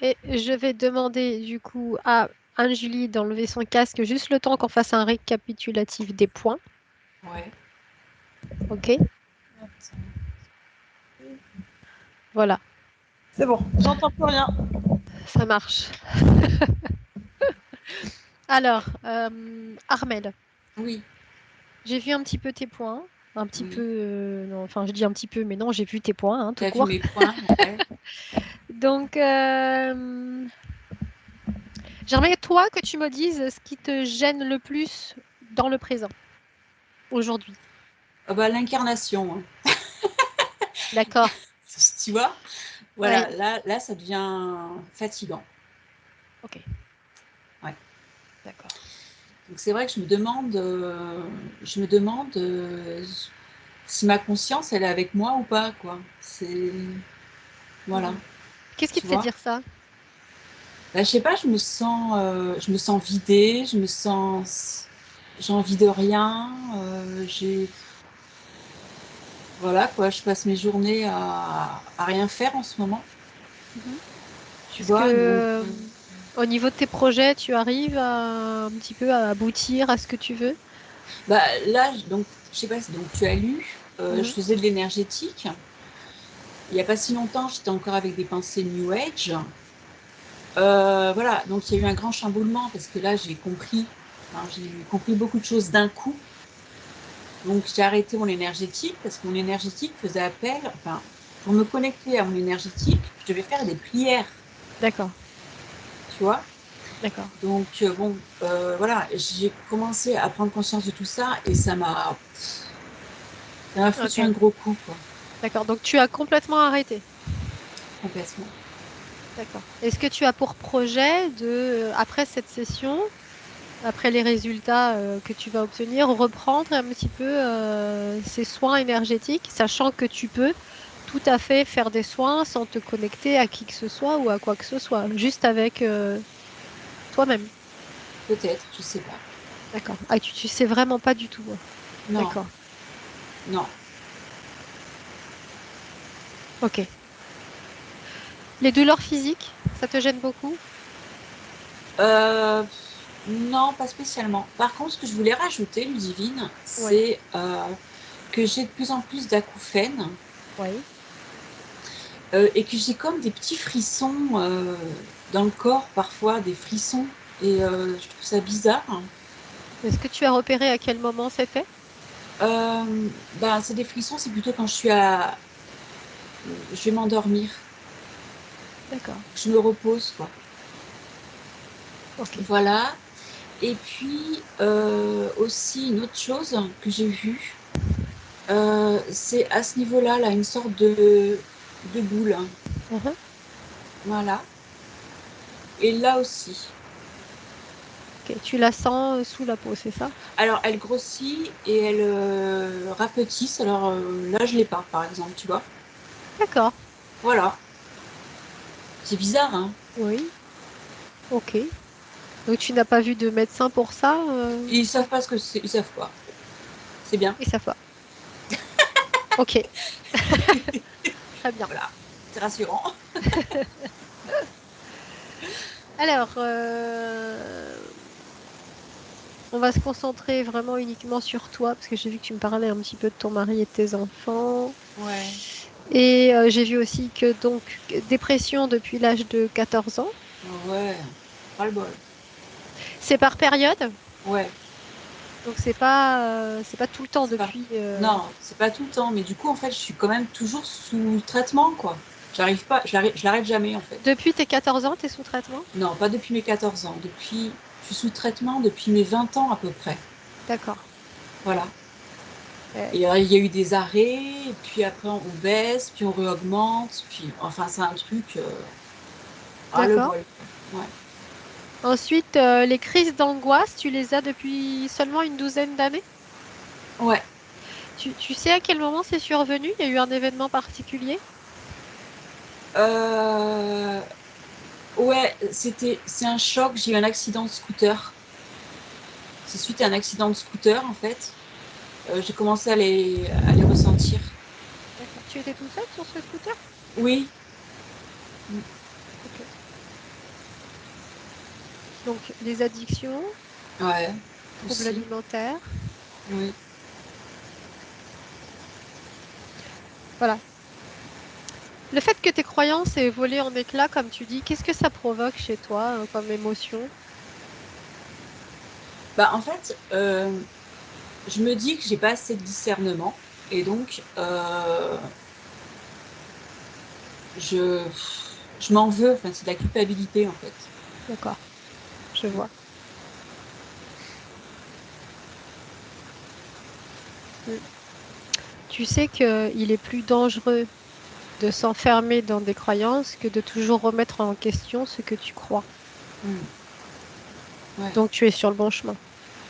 Et je vais demander du coup à Anne-Julie d'enlever son casque juste le temps qu'on fasse un récapitulatif des points. Ouais. Ok? Attends. Voilà, C'est bon, j'entends plus rien. ça marche. Alors, Armel, Oui, j'ai vu un petit peu tes points. Un petit peu, oui. non, enfin je dis un petit peu, mais non, j'ai vu tes points, hein, tout T'as vu court. mes points, ouais. Donc, j'aimerais toi que tu me dises ce qui te gêne le plus dans le présent, aujourd'hui. Ah bah, l'incarnation, hein. D'accord? Tu vois? Oui. Voilà, là, ça devient fatigant. Ok, Ouais. d'accord. Donc c'est vrai que je me demande si ma conscience, elle est avec moi ou pas, quoi. C'est, voilà, Mhm. Qu'est-ce qui tu te fait vois? dire ça? Bah, je sais pas, je me sens vidée, j'ai envie de rien, voilà, quoi, je passe mes journées à rien faire en ce moment, Mhm. tu Est-ce que, vois? Donc, au niveau de tes projets, tu arrives un petit peu à aboutir à ce que tu veux? bah, là, donc, je sais pas si donc tu as lu, je Mhm. faisais de l'énergétique. Il y a pas si longtemps, j'étais encore avec des pensées New Age. Voilà, donc il y a eu un grand chamboulement parce que là, j'ai compris beaucoup de choses d'un coup. Donc j'ai arrêté mon énergétique parce que mon énergétique faisait appel, enfin, pour me connecter à mon énergétique, je devais faire des prières, D'accord, tu vois. d'accord. Donc bon, voilà, j'ai commencé à prendre conscience de tout ça et ça m'a foutu un Ok, gros coup, quoi, d'accord. Donc tu as complètement arrêté. complètement. D'accord. Est-ce que tu as pour projet de, après cette session, après les résultats que tu vas obtenir, reprendre un petit peu ces soins énergétiques, sachant que tu peux tout à fait faire des soins sans te connecter à qui que ce soit ou à quoi que ce soit, juste avec toi-même. Peut-être, je sais pas. D'accord. Ah, tu sais vraiment pas du tout, hein. Non, D'accord. non. Ok. Les douleurs physiques, ça te gêne beaucoup? Euh, non, pas spécialement. Par contre, ce que je voulais rajouter, Ludivine, Oui. c'est que j'ai de plus en plus d'acouphènes Oui. et que j'ai comme des petits frissons dans le corps, parfois des frissons, et je trouve ça bizarre. Est-ce que tu as repéré à quel moment c'est fait? Ben, c'est des frissons, c'est plutôt quand je vais m'endormir, D'accord. je me repose, quoi. Ok. Voilà. Et puis aussi une autre chose que j'ai vue, c'est à ce niveau-là, là, une sorte de boule, hein. Mhm. Voilà. Et là aussi. Ok. Tu la sens sous la peau, c'est ça? Alors, elle grossit et elle rapetisse. Alors là, je l'ai pas, par exemple, tu vois. D'accord. Voilà. C'est bizarre, hein. Oui. Ok. Donc tu n'as pas vu de médecin pour ça? Ils savent pas ce que c'est. Ils savent pas. C'est bien. Et ça va. Ok. Très bien. Voilà. C'est rassurant. Alors, on va se concentrer vraiment uniquement sur toi, parce que j'ai vu que tu me parlais un petit peu de ton mari et de tes enfants. Ouais. Et j'ai vu aussi que donc dépression depuis l'âge de 14 ans. Ouais. Ras le bol. C'est par période, Ouais. donc c'est pas tout le temps C'est pas. depuis. Non, c'est pas tout le temps. Mais du coup, en fait, je suis quand même toujours sous traitement, quoi. J'arrive pas. Je l'arrête jamais, en fait. Depuis tes 14 ans, tu es sous traitement? Non, pas depuis mes 14 ans. Je suis sous traitement depuis mes 20 ans à peu près. D'accord. Voilà. Ouais. Et il y a eu des arrêts, et puis après on baisse, puis on réaugmente, puis enfin c'est un truc ras le D'accord. bol. Ouais. Ensuite, les crises d'angoisse, tu les as depuis seulement une douzaine d'années? Ouais. Tu sais à quel moment c'est survenu? Il y a eu un événement particulier? Euh, ouais, c'est un choc. J'ai eu un accident de scooter. C'est suite à un accident de scooter en fait. J'ai commencé à les ressentir. D'accord. Tu étais tout seul sur ce scooter? Oui, Ok. Donc, les addictions, Ouais, troubles aussi. alimentaires. Oui. Voilà. Le fait que tes croyances aient volé en éclats, comme tu dis, qu'est-ce que ça provoque chez toi comme émotion? Bah, en fait, je me dis que j'ai pas assez de discernement et donc je je m'en veux, enfin, c'est de la culpabilité, en fait. D'accord, je Mmh. vois. Mm. Tu sais qu'il est plus dangereux de s'enfermer dans des croyances que de toujours remettre en question ce que tu crois. Mmh. Ouais. Donc tu es sur le bon chemin.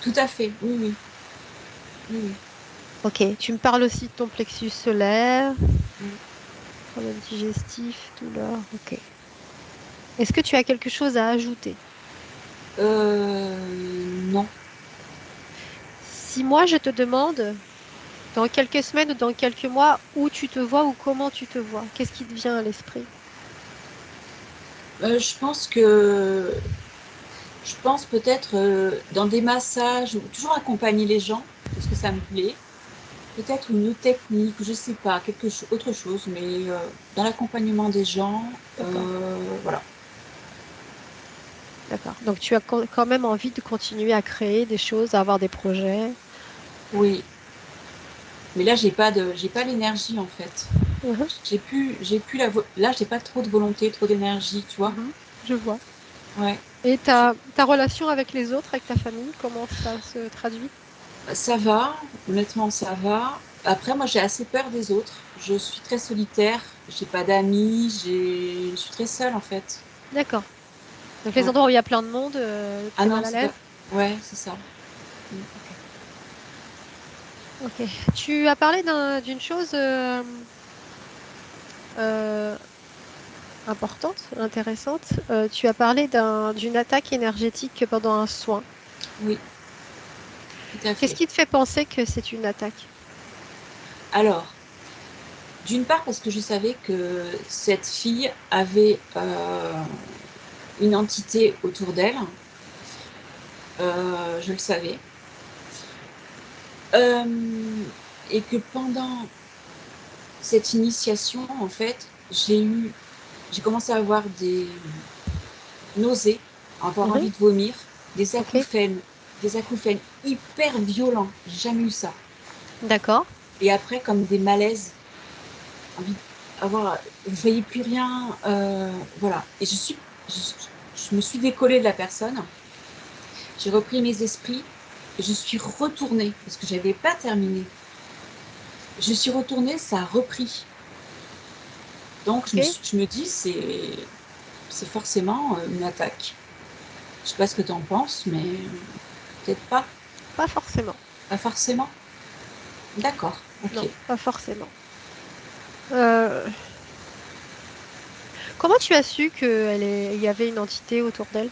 Tout à fait, oui, oui. Oui, oui. Ok, tu me parles aussi de ton plexus solaire, Mmh. problème digestif, douleur. Ok. Est-ce que tu as quelque chose à ajouter? Non. Si moi je te demande dans quelques semaines ou dans quelques mois où tu te vois ou comment tu te vois, qu'est-ce qui te vient à l'esprit? Je pense peut-être, dans des massages ou toujours accompagner les gens parce que ça me plaît. Peut-être une autre technique, je sais pas, autre chose, mais dans l'accompagnement des gens, D'accord, voilà. d'accord. Donc tu as quand même envie de continuer à créer des choses, à avoir des projets. Oui, mais là j'ai pas l'énergie en fait. Mhm, J'ai plus là j'ai pas trop de volonté, trop d'énergie, tu vois? mhm, je vois. Ouais. Et Je ta relation avec les autres, avec ta famille, comment ça se traduit? Ça va, honnêtement ça va. Après moi j'ai assez peur des autres. Je suis très solitaire, j'ai pas d'amis, je suis très seule en fait. D'accord. Donc les Ouais. endroits où il y a plein de monde, Ah t'es non, mal à c'est pas l'aise? ouais, c'est ça. Mmh. Ok. Ok. Tu as parlé d'une chose euh, importante, intéressante. Tu as parlé d'une attaque énergétique pendant un soin. Oui, tout à Qu'est-ce fait. qui te fait penser que c'est une attaque? Alors, d'une part parce que je savais que cette fille avait, une entité autour d'elle, je le savais. Hem Et que pendant cette initiation, en fait, j'ai commencé à avoir des nausées, à avoir Mhm. envie de vomir, Ok. des acouphènes hyper violents, j'ai jamais eu ça. D'accord. Et après comme des malaises, envie d'avoir je voyais plus rien, voilà. Et je je me suis décollée de la personne, j'ai repris mes esprits et je suis retournée parce que j'avais pas terminé. Je suis retournée, ça a repris. Donc Ok. je me dis: c'est forcément, une attaque». Je sais pas ce que tu en penses, mais peut-être pas? Pas forcément. Pas forcément? D'accord, Non, OK. pas forcément. Euh, Comment tu as su il y avait une entité autour d'elle?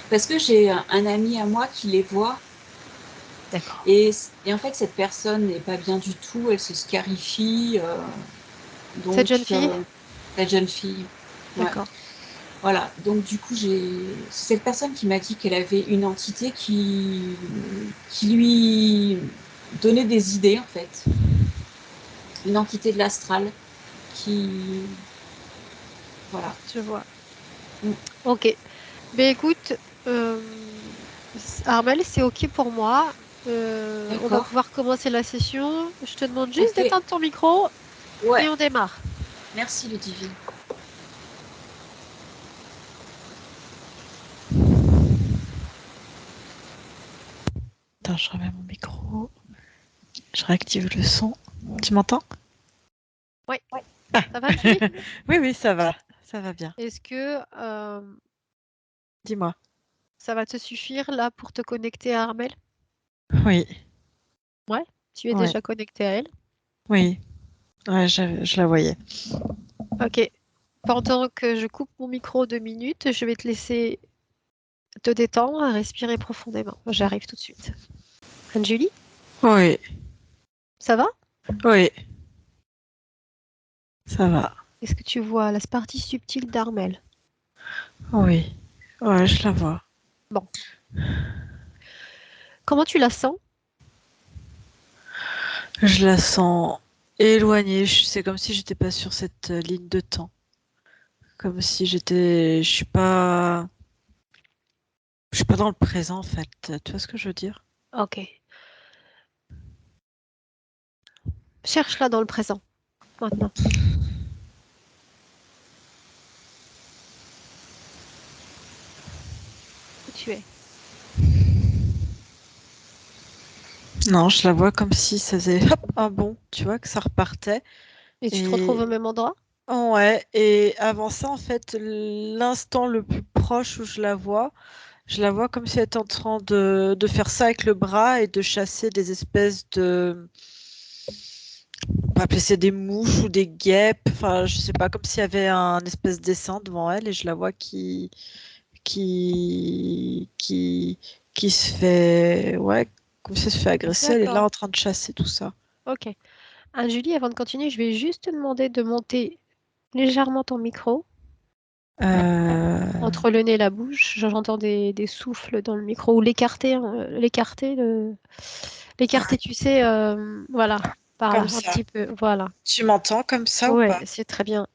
Parce que j'ai un ami à moi qui les voit D'accord. et en fait, cette personne n'est pas bien du tout, elle se scarifie, Cette donc jeune fille? la jeune fille, ouais, D'accord. voilà. Donc du coup, c'est cette personne qui m'a dit qu'elle avait une entité qui lui donnait des idées, en fait. Une entité de l'astral qui voilà. Je vois. Mmh, Ok. Ben écoute, Armel, c'est ok pour moi. On va d'accord. pouvoir commencer la session. Je te demande juste OK. d'éteindre ton micro Ouais, et on démarre. merci Ludivine. Attends, je remets mon micro. Je réactive le son. Tu m'entends? Oui, Ah. ça va, Julie? Oui, oui, ça va. Ça va bien. Est-ce que Dis-moi. ça va te suffire là pour te connecter à Armel? Oui, Ouais, tu es ouais, déjà connecté à elle. oui. Ouais, je la voyais. Ok. Pendant que je coupe mon micro 2 minutes, je vais te laisser te détendre, respirer profondément. J'arrive tout de suite. Anne-Julie, Oui, ça va? oui, ça va. Est-ce que tu vois la partie subtile d'Armel? Oui, ouais, je la vois. Bon. Comment tu la sens? Je la sens éloignée. C'est comme si j'étais pas sur cette ligne de temps. Comme si je suis pas dans le présent en fait. Tu vois ce que je veux dire? Ok. Cherche-la dans le présent, maintenant. Où tu es? Non, je la vois comme si ça faisait hop, un bond, tu vois, que ça repartait. Et tu te retrouves au Et même endroit? ouais, et avant ça, en fait, l'instant le plus proche où je la vois comme si elle était en train de faire ça avec le bras et de chasser des espèces de, on va appeler ça des mouches ou des guêpes, enfin, je sais pas, comme s'il y avait un espèce d'essaim devant elle et je la vois qui, qui, qui se fait, ouais, comme si elle se fait agresser, elle est là D'accord. en train de chasser tout ça. Ok. Julie, avant de continuer, je vais juste te demander de monter légèrement ton micro Euh, entre le nez et la bouche. J'entends des souffles dans le micro ou l'écarter, l'écarter, tu sais, voilà. Comme Parle un ça. petit peu, voilà. Tu m'entends comme ça ou Ouais, pas? c'est très bien.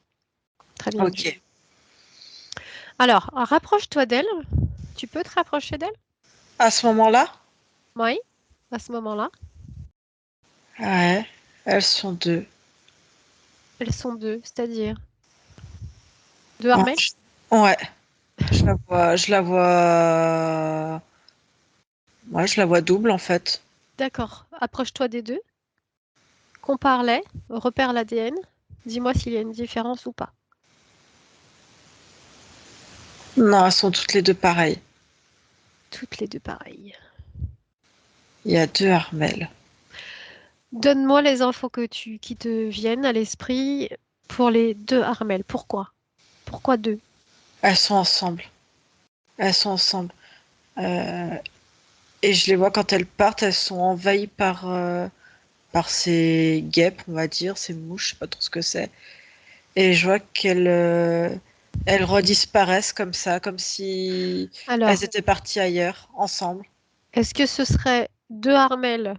Très bien dit. Ok. Alors, rapproche-toi d'elle. Tu peux te rapprocher d'elle? À ce moment-là? Oui, à ce moment-là. Ouais, elles sont deux. Elles sont deux, c'est-à-dire deux Ah, Armel? ouais, je la vois, ouais, je la vois double en fait. D'accord. Approche-toi des deux. Compare-les. Repère l'ADN. Dis-moi s'il y a une différence ou pas. Non, elles sont toutes les deux pareilles. Toutes les deux pareilles. Il y a deux Armel. Donne-moi les infos qui te viennent à l'esprit pour les deux Armel. Pourquoi? Pourquoi deux? Elles sont ensemble. Elles sont ensemble. Euh, et je les vois quand elles partent, elles sont envahies par ces guêpes, on va dire, ces mouches, je sais pas trop ce que c'est. Et je vois elles redisparaissent comme ça, comme si elles Alors, étaient parties ailleurs, ensemble. est-ce que ce serait deux Armel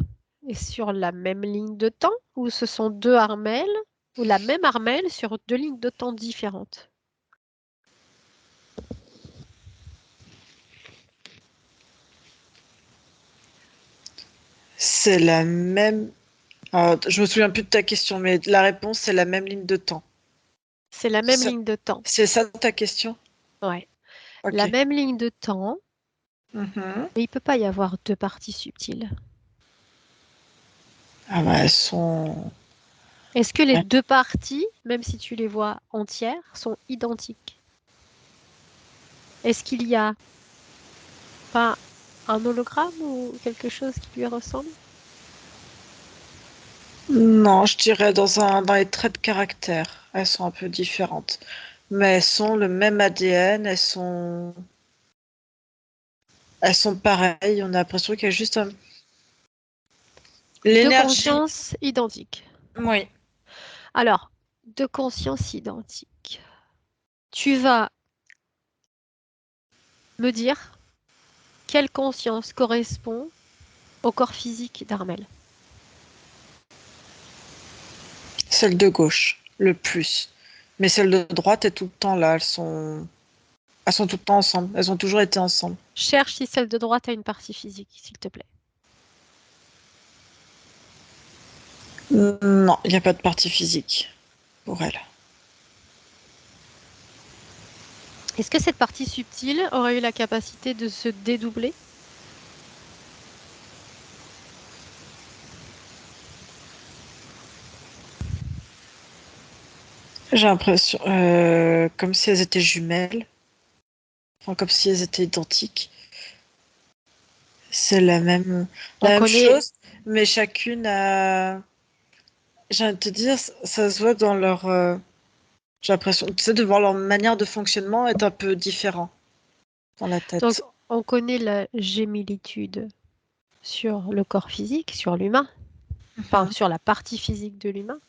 et sur la même ligne de temps ou ce sont deux Armel ou la même Armel sur deux lignes de temps différentes? C'est la même. Alors, je me souviens plus de ta question, mais la réponse, c'est la même ligne de temps. C'est la même Ça- ligne de temps. C'est ça ta question? Ouais. La Ok. même ligne de temps, Mhm. mais il peut pas y avoir deux parties subtiles. Ah bah, elles sont. Est-ce que les Ouais. deux parties, même si tu les vois entières, sont identiques? Est-ce qu'il y a pas un hologramme ou quelque chose qui lui ressemble? Non, je dirais dans les traits de caractère. Elles sont un peu différentes. Mais elles sont le même ADN, elles sont pareilles. On a l'impression qu'il y a juste Deux l'énergie. consciences identiques. Oui. Alors, deux consciences identiques. Tu vas me dire quelle conscience correspond au corps physique d'Armel. Celle de gauche, le plus. Mais celle de droite est tout le temps là. Elles sont tout le temps ensemble. Elles ont toujours été ensemble. Cherche si celle de droite a une partie physique, s'il te plaît. Non, il n'y a pas de partie physique pour elle. Est-ce que cette partie subtile aurait eu la capacité de se dédoubler? J'ai l'impression, comme si elles étaient jumelles, enfin comme si elles étaient identiques. C'est On la même connaît, chose, mais chacune a. J'ai envie de te dire, ça se voit dans leur. J'ai l'impression, tu sais, de voir leur manière de fonctionnement est un peu différent dans la donc, tête. on connaît la gémilitude sur le corps physique, sur l'humain, enfin Mhm. sur la partie physique de l'humain,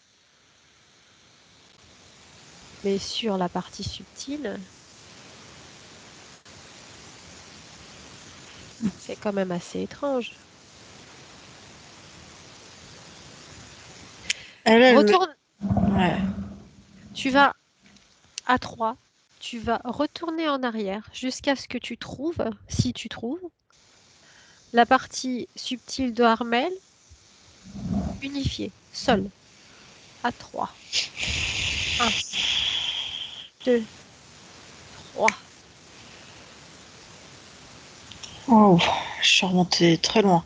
mais sur la partie subtile, C'est quand même assez étrange. Elle, Retourne, ouais. tu vas à 3, tu vas retourner en arrière jusqu'à ce que tu trouves, si tu trouves, la partie subtile de Harmel unifiée, seule, à 3. 1, 2, 3. Oh, je suis remontée très loin.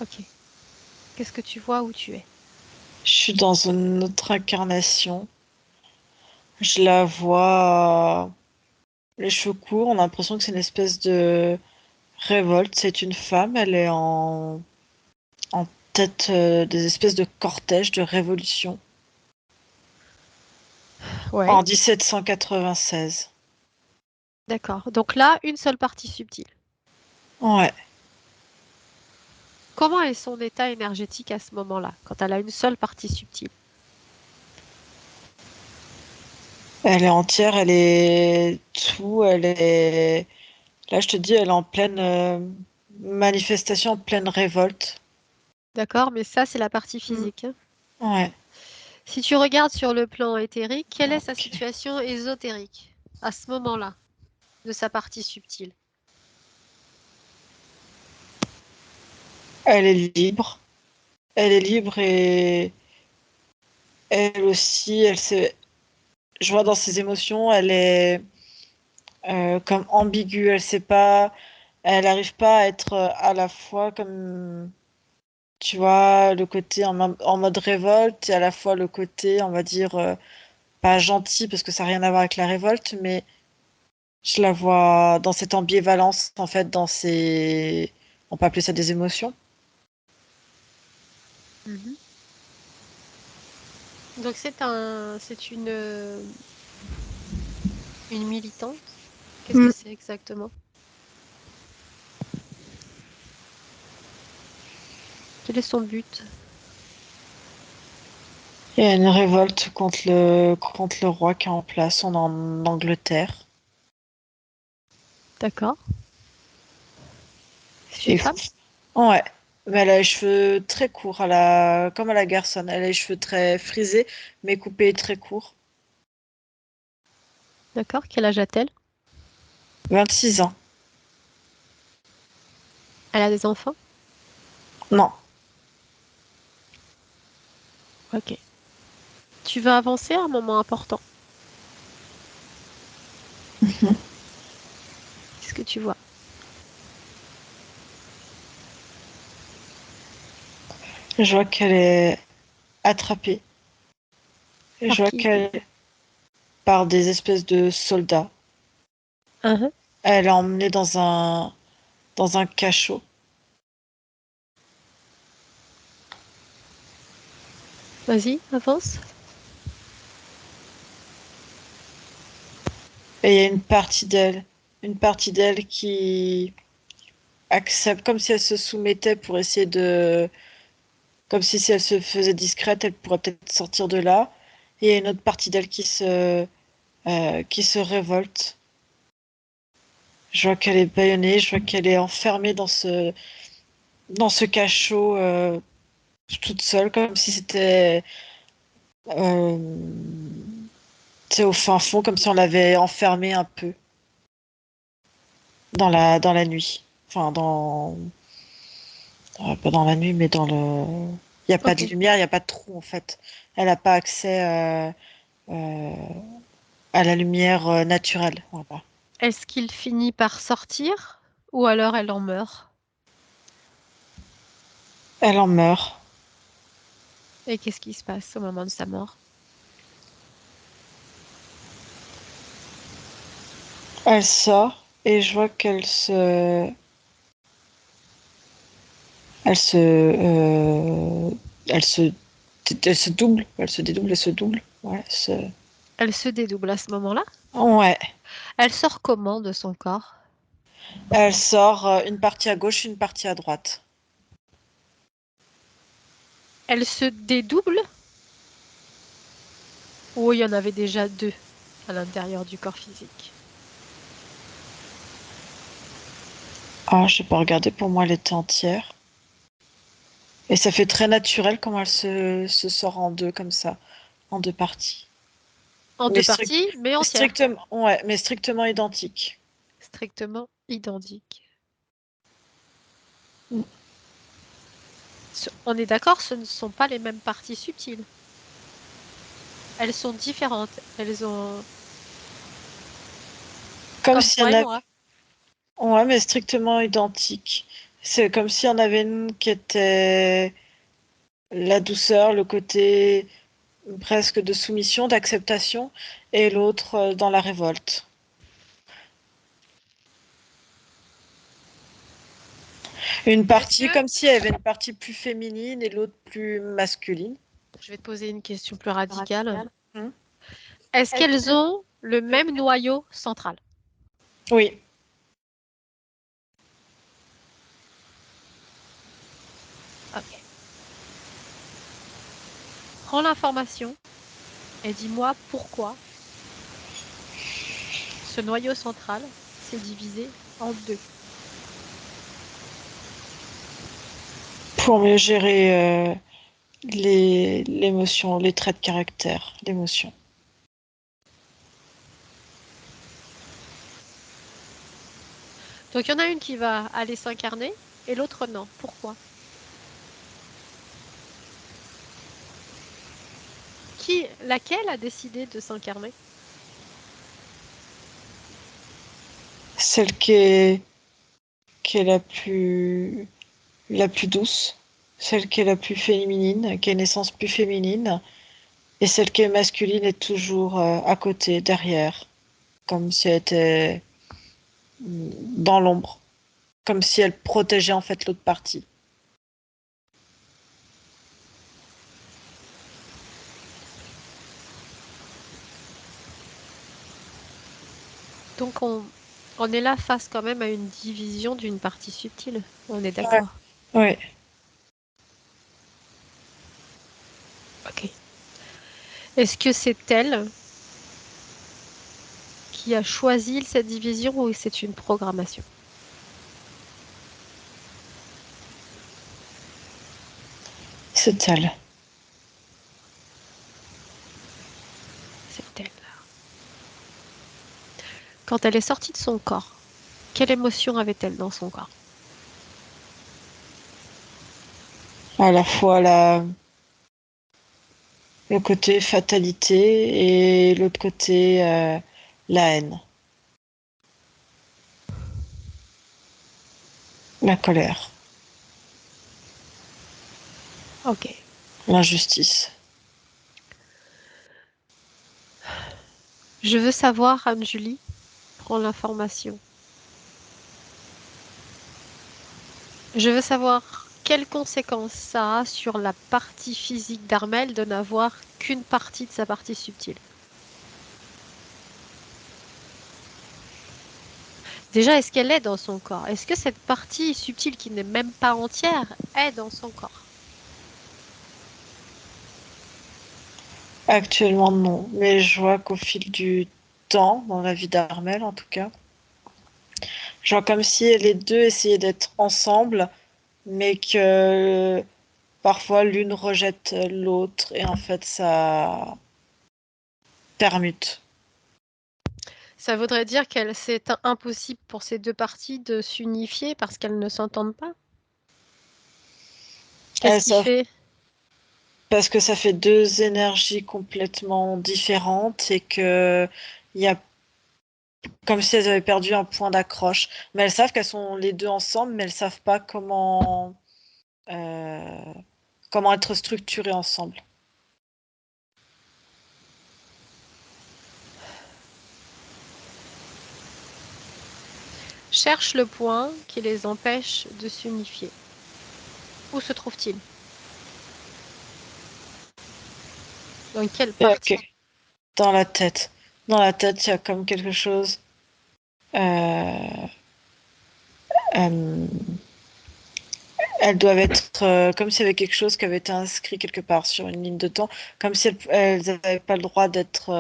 Ok. Qu'est-ce que tu vois où tu es? Je suis dans une autre incarnation. Je la vois, les cheveux courts, on a l'impression que c'est une espèce de révolte. C'est une femme, elle est en tête des espèces de cortèges de révolution Ouais, en 1796. d'accord. Donc là, une seule partie subtile. Ouais, Comment est son état énergétique à ce moment-là, quand elle a une seule partie subtile? elle est entière, elle est tout, elle est... Là, je te dis, elle est en pleine manifestation, en pleine révolte. D'accord, mais ça, c'est la partie Mm. physique, hein. Ouais, Si tu regardes sur le plan éthérique, quelle est sa ok. situation ésotérique à ce moment-là, de sa partie subtile? Elle est libre. Elle est libre et elle aussi, elle sait... Je vois dans ses émotions, elle est comme ambiguë. Elle sait pas, elle n'arrive pas à être à la fois comme, tu vois, le côté en mode révolte et à la fois le côté, on va dire, pas gentil parce que ça n'a rien à voir avec la révolte, mais je la vois dans cette ambivalence, en fait, dans ses, on peut appeler ça des émotions. Mhm. Donc c'est une militante. Qu'est-ce que Mm. c'est exactement? Quel est son but? Il y a une révolte contre le roi qui est en place. On est en Angleterre. D'accord. C'est une Et femme? ouais, mais elle a les cheveux très courts, comme à la garçonne. Elle a les cheveux très frisés, mais coupés très courts. D'accord. Quel âge a-t-elle? 26 ans. Elle a des enfants? Non. Ok. Tu vas avancer à un moment important. Qu'est-ce que tu vois? Je vois qu'elle est attrapée. Et je Par vois qui? qu'elle par des espèces de soldats. Uhum. Elle est emmenée dans un cachot. Vas-y, avance. Et il y a une partie d'elle qui accepte, comme si elle se soumettait pour essayer de, comme si elle se faisait discrète, elle pourrait peut-être sortir de là. Et il y a une autre partie d'elle qui se révolte. Je vois qu'elle est bâillonnée, je vois qu'elle est enfermée dans ce cachot toute seule, comme si c'était euh, tu sais, au fin fond, comme si on l'avait enfermée un peu dans la nuit. Enfin, pas dans la nuit, mais dans le. Il n'y a pas de Ok. lumière, il n'y a pas de trou en fait. Elle n'a pas accès euh, à la lumière naturelle. Voilà. Est-ce qu'il finit par sortir ou alors elle en meurt? Elle en meurt. Et qu'est-ce qui se passe au moment de sa mort? Elle sort et je vois elle se, elle se, elle se double, elle se dédouble, elle se double. Ouais, Elle se dédouble à ce moment-là? ouais. Elle sort comment de son corps? Elle sort une partie à gauche, une partie à droite. Elle se dédouble ou il y en avait déjà deux à l'intérieur du corps physique? Ah, je n'ai pas regardé, pour moi elle était entière. Et ça fait très naturel comment elle se sort en deux comme ça, en deux parties. En Mais deux parties, mais entières. strictement, ouais, mais strictement identiques. Strictement identiques. Mm. On est d'accord, ce ne sont pas les mêmes parties subtiles. Elles sont différentes. Elles ont, Comme comme s'il y toi en et avait, moi. ouais, mais strictement identiques. C'est comme s'il y en avait une qui était la douceur, le côté presque de soumission, d'acceptation, et l'autre dans la révolte. Une Est-ce partie que, comme si elle avait une partie plus féminine et l'autre plus masculine. je vais te poser une question plus radicale. Hmm. Est-ce qu'elles ont le même noyau central? Oui, Ok. Prends l'information et dis-moi pourquoi ce noyau central s'est divisé en deux. pour mieux gérer l'émotion, les traits de caractère, l'émotion. Donc il y en a une qui va aller s'incarner et l'autre non. Pourquoi? Laquelle a décidé de s'incarner? Celle qui est la plus douce, celle qui est la plus féminine, qui a une essence plus féminine, et celle qui est masculine est toujours à côté, derrière, comme si elle était dans l'ombre, comme si elle protégeait en fait l'autre partie. Donc on est là face quand même à une division d'une partie subtile. On est Ouais. d'accord. Oui, Ok. Est-ce que c'est elle qui a choisi cette division ou c'est une programmation? c'est elle. C'est elle. Quand elle est sortie de son corps, quelle émotion avait-elle dans son corps? À la fois le côté fatalité et l'autre côté la haine, la colère, Ok. l'injustice. Je veux savoir, Anne-Julie, prends l'information. Je veux savoir quelles conséquences ça a sur la partie physique d'Armel de n'avoir qu'une partie de sa partie subtile. Déjà, est-ce qu'elle est dans son corps? Est-ce que cette partie subtile qui n'est même pas entière est dans son corps? Actuellement, non. Mais je vois qu'au fil du temps, dans la vie d'Armel en tout cas, je vois comme si les deux essayaient d'être ensemble, mais que parfois l'une rejette l'autre et en fait ça permute. Ça voudrait dire qu'elle c'est impossible pour ces deux parties de s'unifier parce qu'elles ne s'entendent pas? Qu'est-ce Elles qui savent fait? parce que ça fait deux énergies complètement différentes et que il y a comme si elles avaient perdu un point d'accroche. Mais elles savent qu'elles sont les deux ensemble, mais elles savent pas euh, comment être structurées ensemble. Cherche le point qui les empêche de s'unifier. Où se trouve-t-il? Dans quelle Et ok, partie? dans la tête. Dans la tête, il y a comme quelque chose. euh, euh, elles doivent être comme s'il y avait quelque chose qui avait été inscrit quelque part sur une ligne de temps, comme si elles n'avaient pas le droit d'être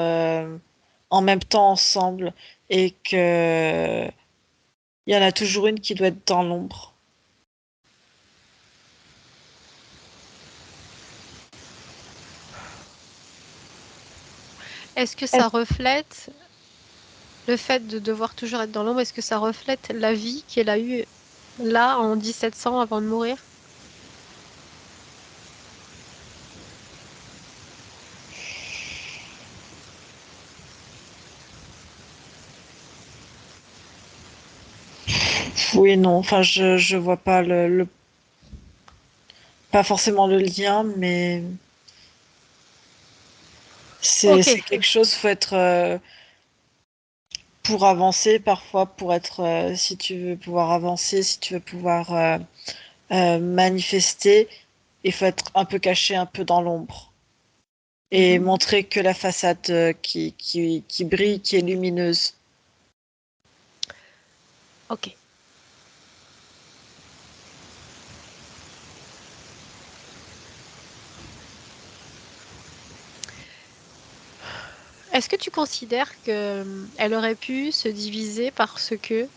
en même temps ensemble et que Il y en a toujours une qui doit être dans l'ombre. Est-ce que ça reflète le fait de devoir toujours être dans l'ombre? Est-ce que ça reflète la vie qu'elle a eue là en 1700 avant de mourir? Oui et non. Enfin, je vois pas pas forcément le lien, mais c'est Ok, quelque chose. Faut être pour avancer parfois, pour être si tu veux pouvoir avancer, si tu veux pouvoir manifester, il faut être un peu caché, un peu dans l'ombre et mhm, montrer que la façade qui brille, qui est lumineuse. ok. Est-ce que tu considères que elle aurait pu se diviser parce que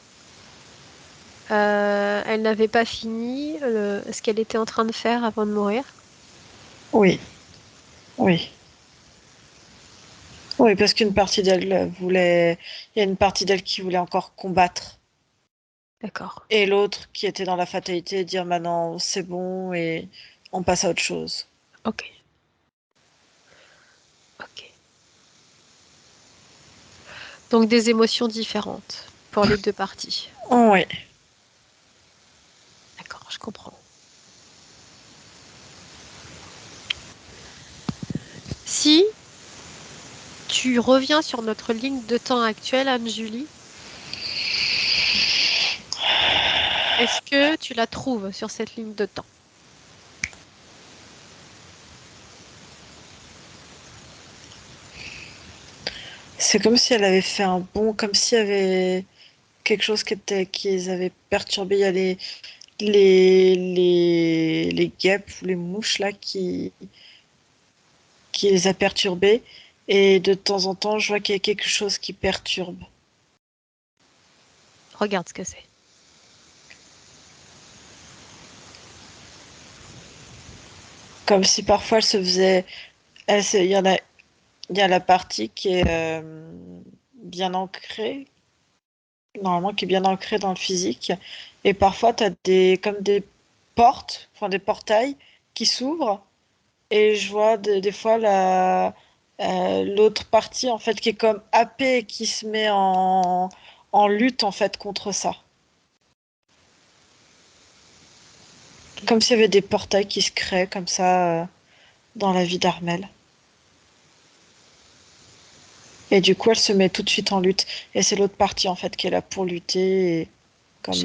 elle n'avait pas fini ce qu'elle était en train de faire avant de mourir? Oui, oui. Oui, parce qu'une partie d'elle voulait, il y a une partie d'elle qui voulait encore combattre, D'accord. et l'autre qui était dans la fatalité, dire maintenant c'est bon et on passe à autre chose. Ok. Ok. Donc des émotions différentes pour les deux parties. Oui, D'accord, je comprends. Si tu reviens sur notre ligne de temps actuelle, Anne-Julie, est-ce que tu la trouves sur cette ligne de temps? c'est comme si elle avait fait un bond, comme s'il y avait quelque chose qui les avait perturbés. Il y a les guêpes ou les mouches là qui les a perturbés. Et de temps en temps, je vois qu'il y a quelque chose qui perturbe. Regarde ce que c'est. Comme si parfois elle se faisait. Il y a la partie qui est bien ancrée, normalement qui est bien ancrée dans le physique. Et parfois, tu as comme des portes, enfin des portails qui s'ouvrent. Et je vois des fois l'autre partie en fait qui est comme happée et qui se met en lutte en fait contre ça. Ok. Comme s'il y avait des portails qui se créent comme ça dans la vie d'Armel. Et du coup, elle se met tout de suite en lutte. Et c'est l'autre partie en fait qui est là pour lutter. Et comme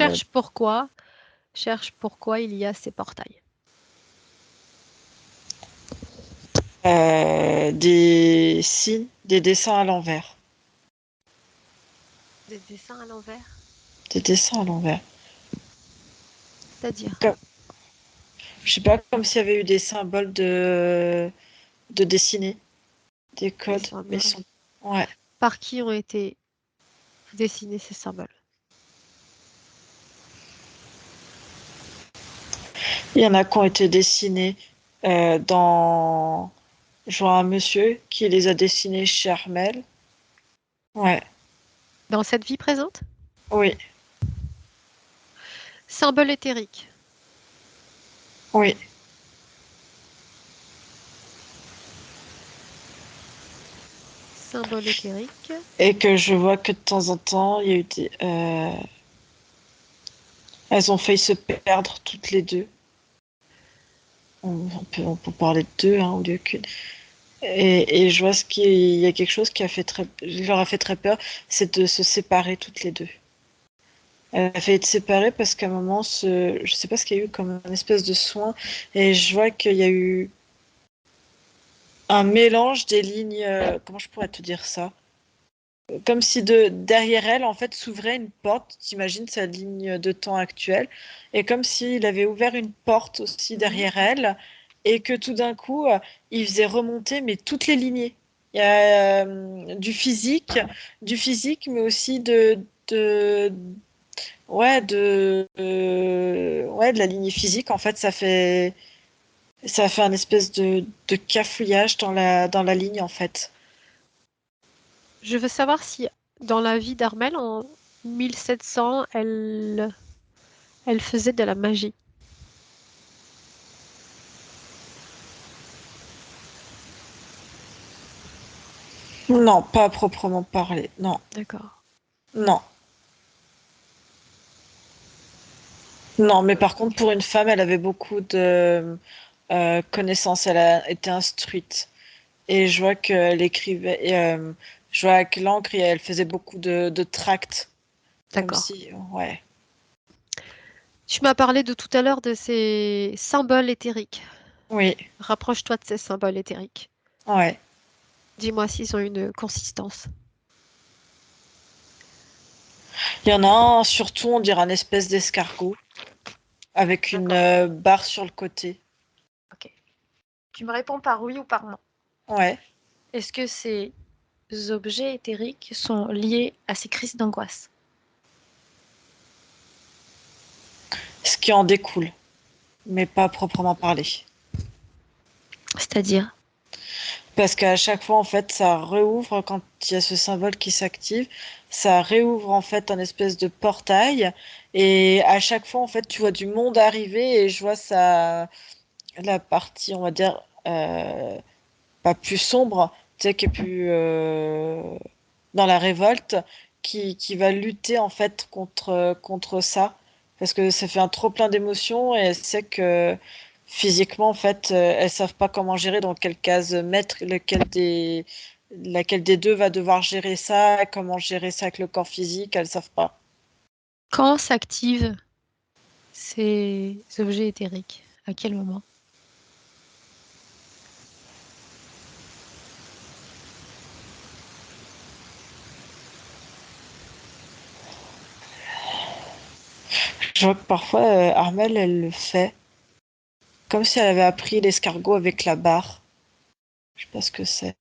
Cherche pourquoi il y a ces portails. des signes, des dessins à l'envers. Des dessins à l'envers, Des dessins à l'envers. c'est-à-dire Comme, je sais pas, comme s'il y avait eu des symboles de dessinés, des des codes, mais ils symboles. sont. Ouais. Par qui ont été dessinés ces symboles? Il y en a qui ont été dessinés dans. Je vois un monsieur qui les a dessinés chez Armel. Ouais, Dans cette vie présente? oui, Symbole éthérique. oui. Symbole éthérique. Et que je vois que de temps en temps, il y a eu elles ont failli se perdre toutes les deux. On peut parler de deux, hein, au lieu qu'une. Et je vois il y a quelque chose qui leur a fait très peur, c'est de se séparer toutes les deux. Elle a failli être séparée parce qu'à un moment, je sais pas ce qu'il y a eu comme un espèce de soin, et je vois qu'il y a eu un mélange des lignes. Comment je pourrais te dire ça? Comme si derrière elle, en fait, s'ouvrait une porte. T'imagines sa ligne de temps actuelle, et comme s'il avait ouvert une porte aussi Mhm. derrière elle, et que tout d'un coup, il faisait remonter mais toutes les lignées. Il y a du physique, mais aussi de Ouais, ouais, de la ligne physique, en fait, ça fait un espèce de cafouillage dans la ligne, en fait. Je veux savoir si dans la vie d'Armel, en 1700, elle faisait de la magie. Non, pas à proprement parler. Non, D'accord. non, non. Mais par contre, pour une femme, elle avait beaucoup de connaissances. Elle a été instruite. Et je vois qu'elle écrivait. Je vois que l'encre, elle faisait beaucoup de tracts. Comme D'accord. si. Ouais. Tu m'as parlé de tout à l'heure de ces symboles éthériques. Oui. Rapproche-toi de ces symboles éthériques. Ouais. Dis-moi s'ils ont une consistance. Il y en a un, surtout, on dirait un espèce d'escargot avec une D'accord. barre sur le côté. Ok. Tu me réponds par oui ou par non. Ouais. Est-ce que ces objets éthériques sont liés à ces crises d'angoisse? Ce qui en découle, mais pas à proprement parler. C'est-à-dire? Parce qu'à chaque fois, en fait, ça rouvre quand il y a ce symbole qui s'active. Ça réouvre, en fait, un espèce de portail. Et à chaque fois, en fait, tu vois du monde arriver et je vois ça, la partie, on va dire, pas plus sombre, tu sais, qui est plus dans la révolte, qui va lutter, en fait, contre ça. Parce que ça fait un trop plein d'émotions et elle sait que physiquement, en fait, elles savent pas comment gérer, dans quelle case mettre, laquelle des deux va devoir gérer ça, comment gérer ça avec le corps physique, elles savent pas. Quand s'activent ces objets éthériques? À quel moment? Je vois que parfois, Armel, elle le fait comme si elle avait appris l'escargot avec la barre. Je sais pas ce que c'est.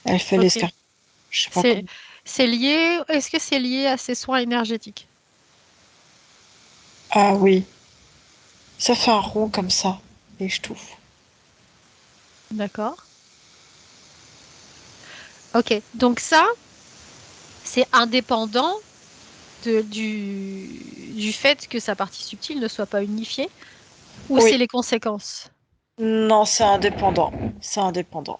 Elle fait Ok. l'escargot. Je sais pas C'est comment. c'est lié. Est-ce que c'est lié à ces soins énergétiques? Ah oui, ça fait un rond comme ça. Et je trouve. D'accord. Ok. Donc ça, c'est indépendant du fait que sa partie subtile ne soit pas unifiée, ou Oui, c'est les conséquences? non, c'est indépendant. C'est indépendant.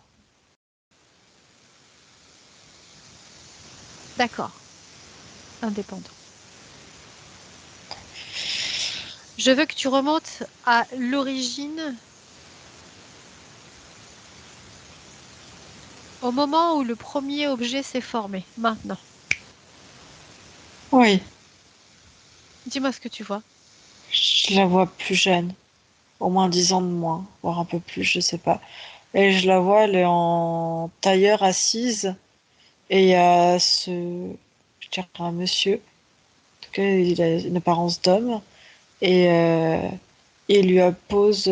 D'accord. Indépendant. Je veux que tu remontes à l'origine, au moment où le premier objet s'est formé. Maintenant. Oui, Dis-moi ce que tu vois. je la vois plus jeune. Au moins 10 ans de moins, voire un peu plus, je sais pas. Et je la vois, elle est en tailleur assise. Et il y a je dirais un monsieur, en tout cas, il a une apparence d'homme. Et il lui pose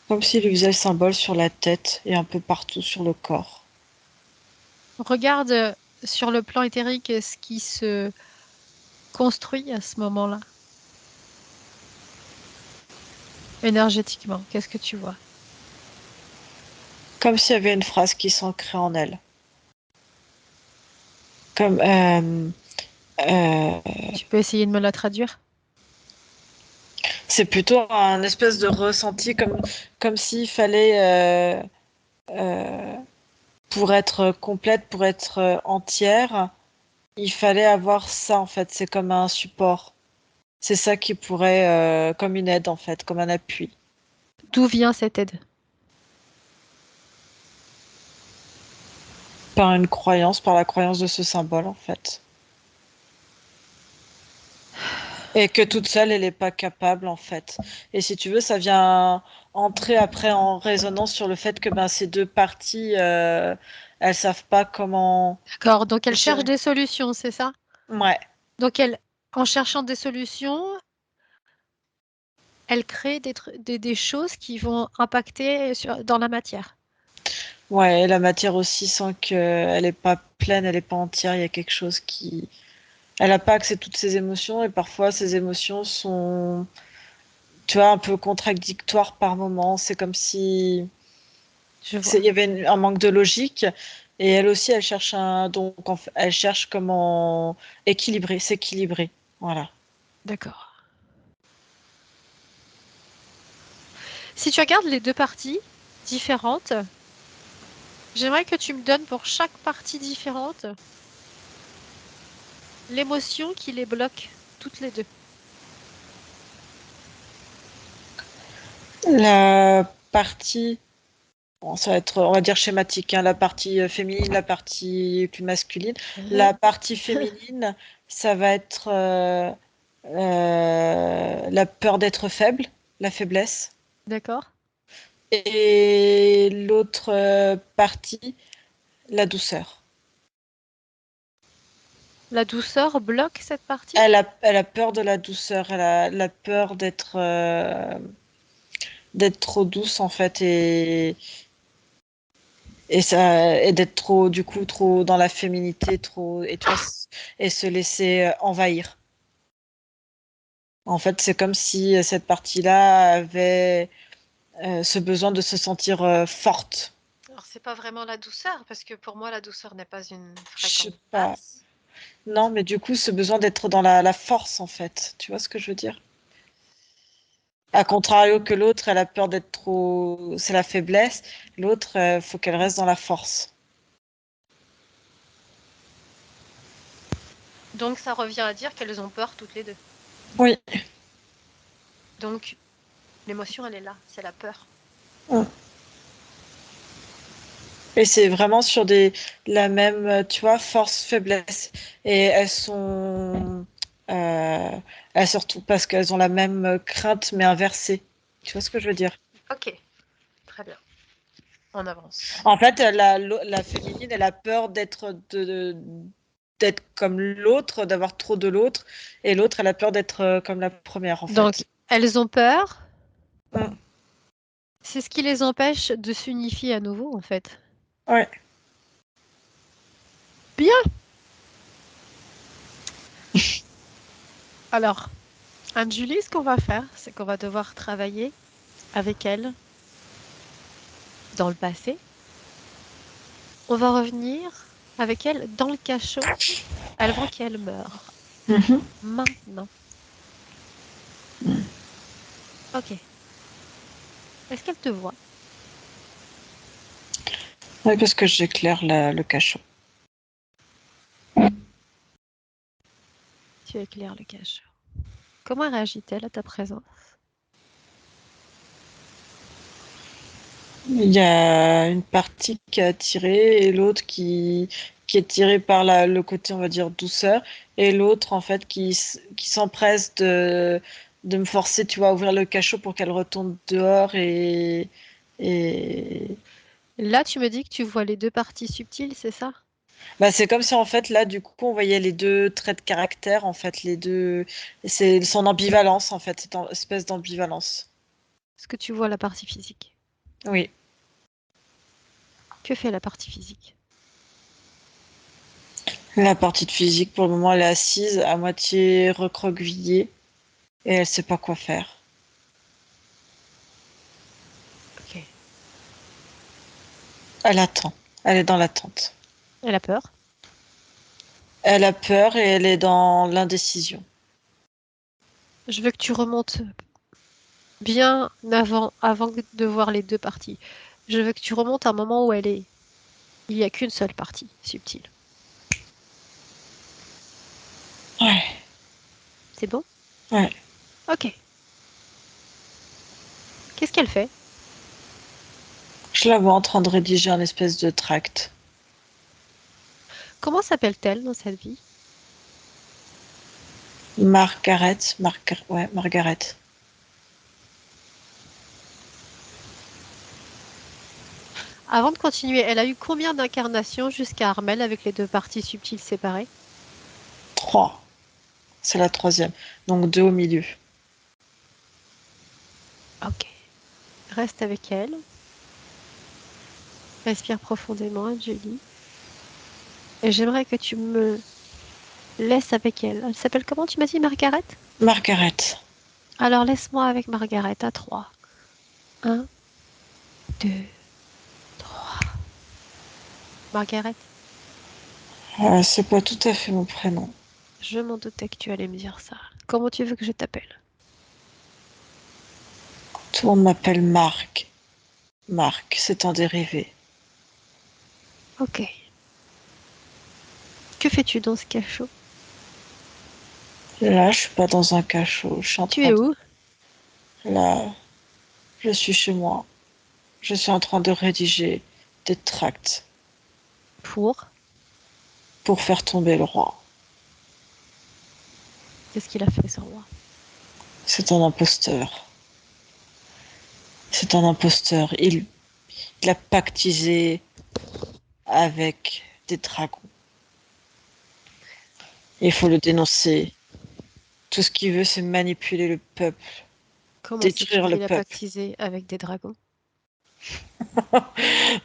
comme s'il lui faisait le symbole sur la tête et un peu partout sur le corps. Regarde sur le plan éthérique ce qui se construit à ce moment-là, énergétiquement. Qu'est-ce que tu vois? Comme s'il y avait une phrase qui s'ancrait en elle. Comme euh, Tu peux essayer de me la traduire? c'est plutôt un espèce de ressenti, comme s'il fallait euh, pour être complète, pour être entière, il fallait avoir ça en fait. C'est comme un support. C'est ça qui pourrait, comme une aide en fait, comme un appui. D'où vient cette aide? Par une croyance, par la croyance de ce symbole en fait. Et que toute seule, elle n'est pas capable en fait. Et si tu veux, ça vient entrer après en résonance sur le fait que ben, ces deux parties, elles savent pas comment D'accord, donc elle cherche gérer. des solutions, c'est ça? Ouais, Donc en cherchant des solutions, elle crée des choses qui vont impacter dans la matière. ouais, et la matière aussi, sans qu'elle n'est pas pleine, elle n'est pas entière, il y a quelque chose qui... Elle n'a pas accès à toutes ses émotions et parfois ses émotions sont, tu vois, un peu contradictoires par moments. C'est comme si Je vois. il y avait un manque de logique et elle aussi, elle cherche elle cherche comment s'équilibrer. Voilà. D'accord. Si tu regardes les deux parties différentes, j'aimerais que tu me donnes pour chaque partie différente l'émotion qui les bloque, toutes les deux. La partie, bon, ça va être, on va dire schématique, hein, la partie féminine, la partie plus masculine. La partie féminine, ça va être la peur d'être faible, la faiblesse. D'accord? Et l'autre partie, la douceur. La douceur bloque cette partie? Elle a peur de la douceur, elle a la peur d'être trop douce en fait et d'être trop du coup trop dans la féminité, trop et tu vois, et se laisser envahir. En fait, c'est comme si cette partie-là avait ce besoin de se sentir forte. Alors, c'est pas vraiment la douceur, parce que pour moi, la douceur n'est pas une Je sais fréquence pas. basse. Non, mais du coup, ce besoin d'être dans la force en fait. Tu vois ce que je veux dire? À contrario que l'autre, elle a peur d'être trop. C'est la faiblesse. L'autre, faut qu'elle reste dans la force. Donc, ça revient à dire qu'elles ont peur toutes les deux. Oui. Donc, l'émotion, elle est là, c'est la peur. Mm. Et c'est vraiment sur la même, tu vois, force-faiblesse. Et euh, elles se retrouvent parce qu'elles ont la même crainte, mais inversée. Tu vois ce que je veux dire? Ok, très bien. On avance. En fait, la féminine, elle a peur d'être comme l'autre, d'avoir trop de l'autre. Et l'autre, elle a peur d'être comme la première, en Donc, fait. elles ont peur. Mm. C'est ce qui les empêche de s'unifier à nouveau, en fait. Ouais. Bien. Alors, Anne-Julie, ce qu'on va faire, c'est qu'on va devoir travailler avec elle dans le passé. On va revenir avec elle dans le cachot avant qu'elle meure. Mhm. Maintenant. Ok. Est-ce qu'elle te voit? Ouais, parce que j'éclaire le cachot. Tu éclaires le cachot. Comment réagit-elle à ta présence? Il y a une partie qui est attirée et l'autre qui est tirée par le côté, on va dire, douceur. Et l'autre, en fait, qui s'empresse de me forcer, tu vois, à ouvrir le cachot pour qu'elle retourne dehors et... Là, tu me dis que tu vois les deux parties subtiles, c'est ça? Bah, c'est comme si, en fait, là, du coup, on voyait les deux traits de caractère, en fait, les deux... C'est son ambivalence, en fait, cette espèce d'ambivalence. Est-ce que tu vois la partie physique? Oui. Que fait la partie physique? La partie de physique, pour le moment, elle est assise, à moitié recroquevillée, et elle sait pas quoi faire. Ok. Elle attend. Elle est dans l'attente. Elle a peur. Elle a peur et elle est dans l'indécision. Je veux que tu remontes bien avant de voir les deux parties. Je veux que tu remontes à un moment où elle est. Il n'y a qu'une seule partie subtile. Ouais, C'est bon? ouais. Ok. Qu'est-ce qu'elle fait? Je la vois en train de rédiger un espèce de tract. Comment s'appelle-t-elle dans cette vie? Ouais, Margaret. Avant de continuer, elle a eu combien d'incarnations jusqu'à Armel avec les deux parties subtiles séparées? 3. C'est la troisième. Donc 2 au milieu. Ok. Reste avec elle. Respire profondément, Julie. Et j'aimerais que tu me Laisse avec elle. Elle s'appelle comment, tu m'as dit, Margaret? Margaret. Alors laisse-moi avec Margaret à 3. Un, 2, 3. Margaret, C'est pas tout à fait mon prénom. je m'en doutais que tu allais me dire ça. Comment tu veux que je t'appelle? Tout le monde m'appelle Marc. Marc, c'est un dérivé. Ok. Que fais-tu dans ce cachot? Là, je suis pas dans un cachot. Je suis en Tu train es de... où? Là, je suis chez moi. Je suis en train de rédiger des tracts Pour? pour faire tomber le roi. Qu'est-ce qu'il a fait, ce roi? C'est un imposteur. C'est un imposteur. Il a pactisé avec des dragons. Il faut le dénoncer. Tout ce qu'il veut, c'est manipuler le peuple, Comment sais-tu détruire le qu'il a peuple. pactisé avec des dragons?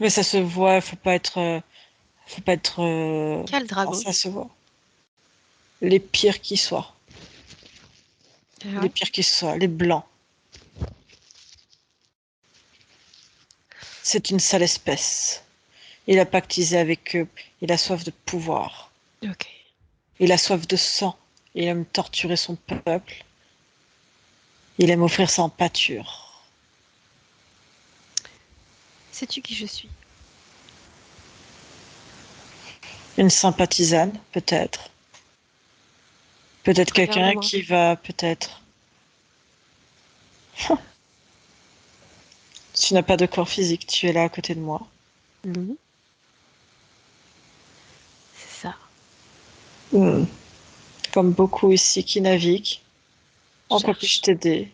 Mais ça se voit, faut pas être, Quel enfin, dragon? ça se voit. Les pires qui soient, Ah les ouais? pires qui soient, les blancs. C'est une sale espèce. Il a pactisé avec eux. Il a soif de pouvoir. Ok. Il a soif de sang. Il aime torturer son peuple. Il aime offrir ça en pâture. Sais-tu qui je suis? Une sympathisane, peut-être. Peut-être quelqu'un Regarde-moi. qui va, peut-être. Tu n'as pas de corps physique, tu es là à côté de moi. Mhm. C'est ça. Hmm. Comme beaucoup ici qui naviguent. En quoi puis-je Cherche. t'aider?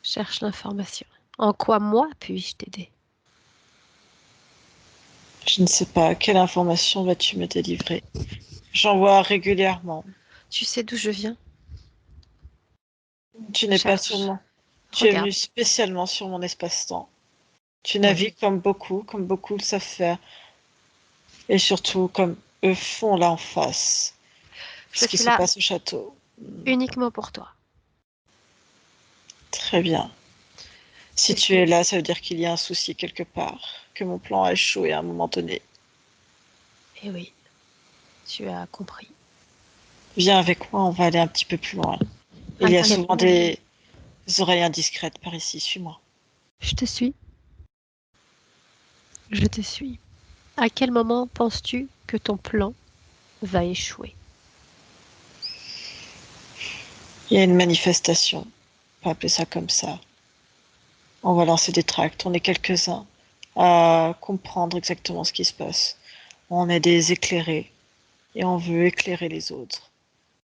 Cherche l'information. En quoi moi puis-je t'aider? Je ne sais pas. Quelle information vas-tu me délivrer? J'en vois régulièrement. Tu sais d'où je viens? Tu n'es pas sur Cherche. moi. Tu es venu Regarde. spécialement sur mon espace-temps. Tu Oui. navigues comme beaucoup le savent faire. Et surtout, comme eux font là en face. Je Ce qui suis se là passe au château. uniquement pour toi. Très bien. Si Est-ce tu que... es là, ça veut dire qu'il y a un souci quelque part. Que mon plan a échoué à un moment donné. Eh oui, tu as compris. Viens avec moi, on va aller un petit peu plus loin. Il À y a quel souvent point? des oreilles indiscrètes par ici. Suis-moi. Je te suis. Je te suis. À quel moment penses-tu que ton plan va échouer? Il y a une manifestation. On peut appeler ça comme ça. On va lancer des tracts. On est quelques-uns à comprendre exactement ce qui se passe. On est des éclairés et on veut éclairer les autres.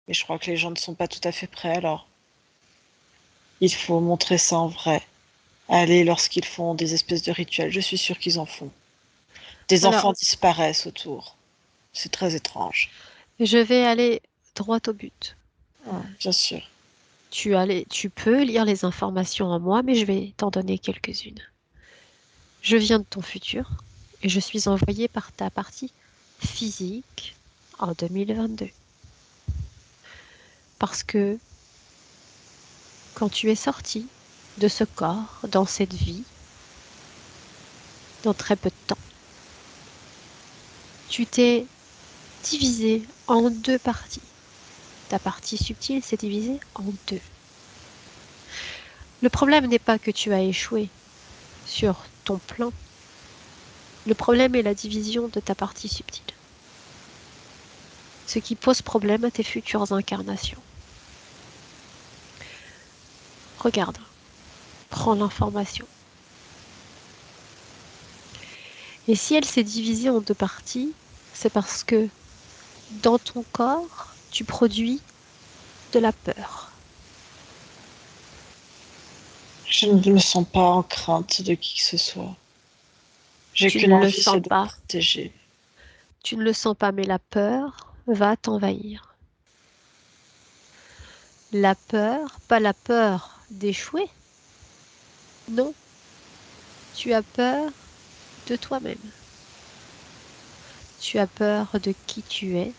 Mais je crois que les gens ne sont pas tout à fait prêts, alors il faut montrer ça en vrai. Aller lorsqu'ils font des espèces de rituels, je suis sûre qu'ils en font. Des Alors, enfants disparaissent autour. C'est très étrange. je vais aller droit au but. Bien sûr. Tu peux lire les informations en moi, mais je vais t'en donner quelques-unes. Je viens de ton futur et je suis envoyée par ta partie physique en 2022. Parce que quand tu es sorti de ce corps, dans cette vie, dans très peu de temps, tu t'es divisé en deux parties. Ta partie subtile s'est divisée en deux. Le problème n'est pas que tu as échoué sur ton plan. Le problème est la division de ta partie subtile. Ce qui pose problème à tes futures incarnations. Regarde, prends l'information. Et si elle s'est divisée en deux parties, c'est parce que dans ton corps, tu produis de la peur. Je ne me sens pas en crainte de qui que ce soit. J'ai Tu qu'une ne le envie, sens c'est de pas. protéger. Tu ne le sens pas, mais la peur va t'envahir. La peur, pas la peur d'échouer. Non, tu as peur de toi-même. Tu as peur de qui tu es.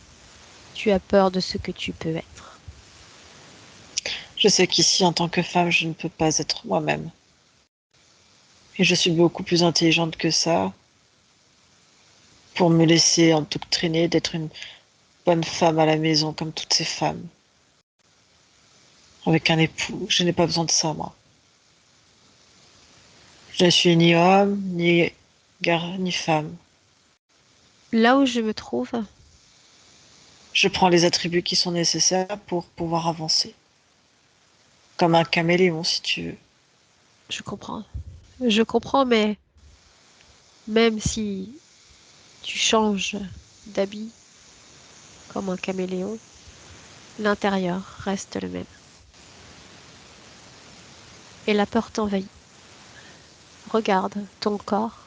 Tu as peur de ce que tu peux être. Je sais qu'ici, en tant que femme, je ne peux pas être moi-même. Et je suis beaucoup plus intelligente que ça pour me laisser endoctriner d'être une bonne femme à la maison comme toutes ces femmes. Avec un époux. Je n'ai pas besoin de ça, moi. Je ne suis ni homme, ni gare, ni femme. Là où je me trouve, Je prends les attributs qui sont nécessaires pour pouvoir avancer. Comme un caméléon, si tu veux. je comprends. Je comprends, mais même si tu changes d'habit comme un caméléon, l'intérieur reste le même. Et la peur t'envahit. Regarde ton corps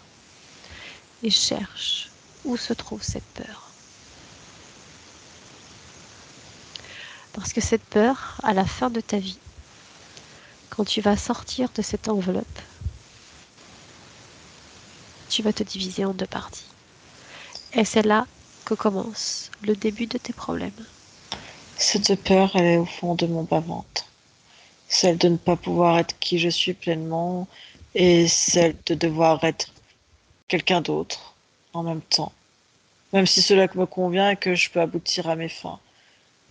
et cherche où se trouve cette peur. Parce que cette peur, à la fin de ta vie, quand tu vas sortir de cette enveloppe, tu vas te diviser en deux parties. Et c'est là que commence le début de tes problèmes. Cette peur, elle est au fond de mon bas-ventre. Celle de ne pas pouvoir être qui je suis pleinement et celle de devoir être quelqu'un d'autre en même temps. Même si cela me convient et que je peux aboutir à mes fins.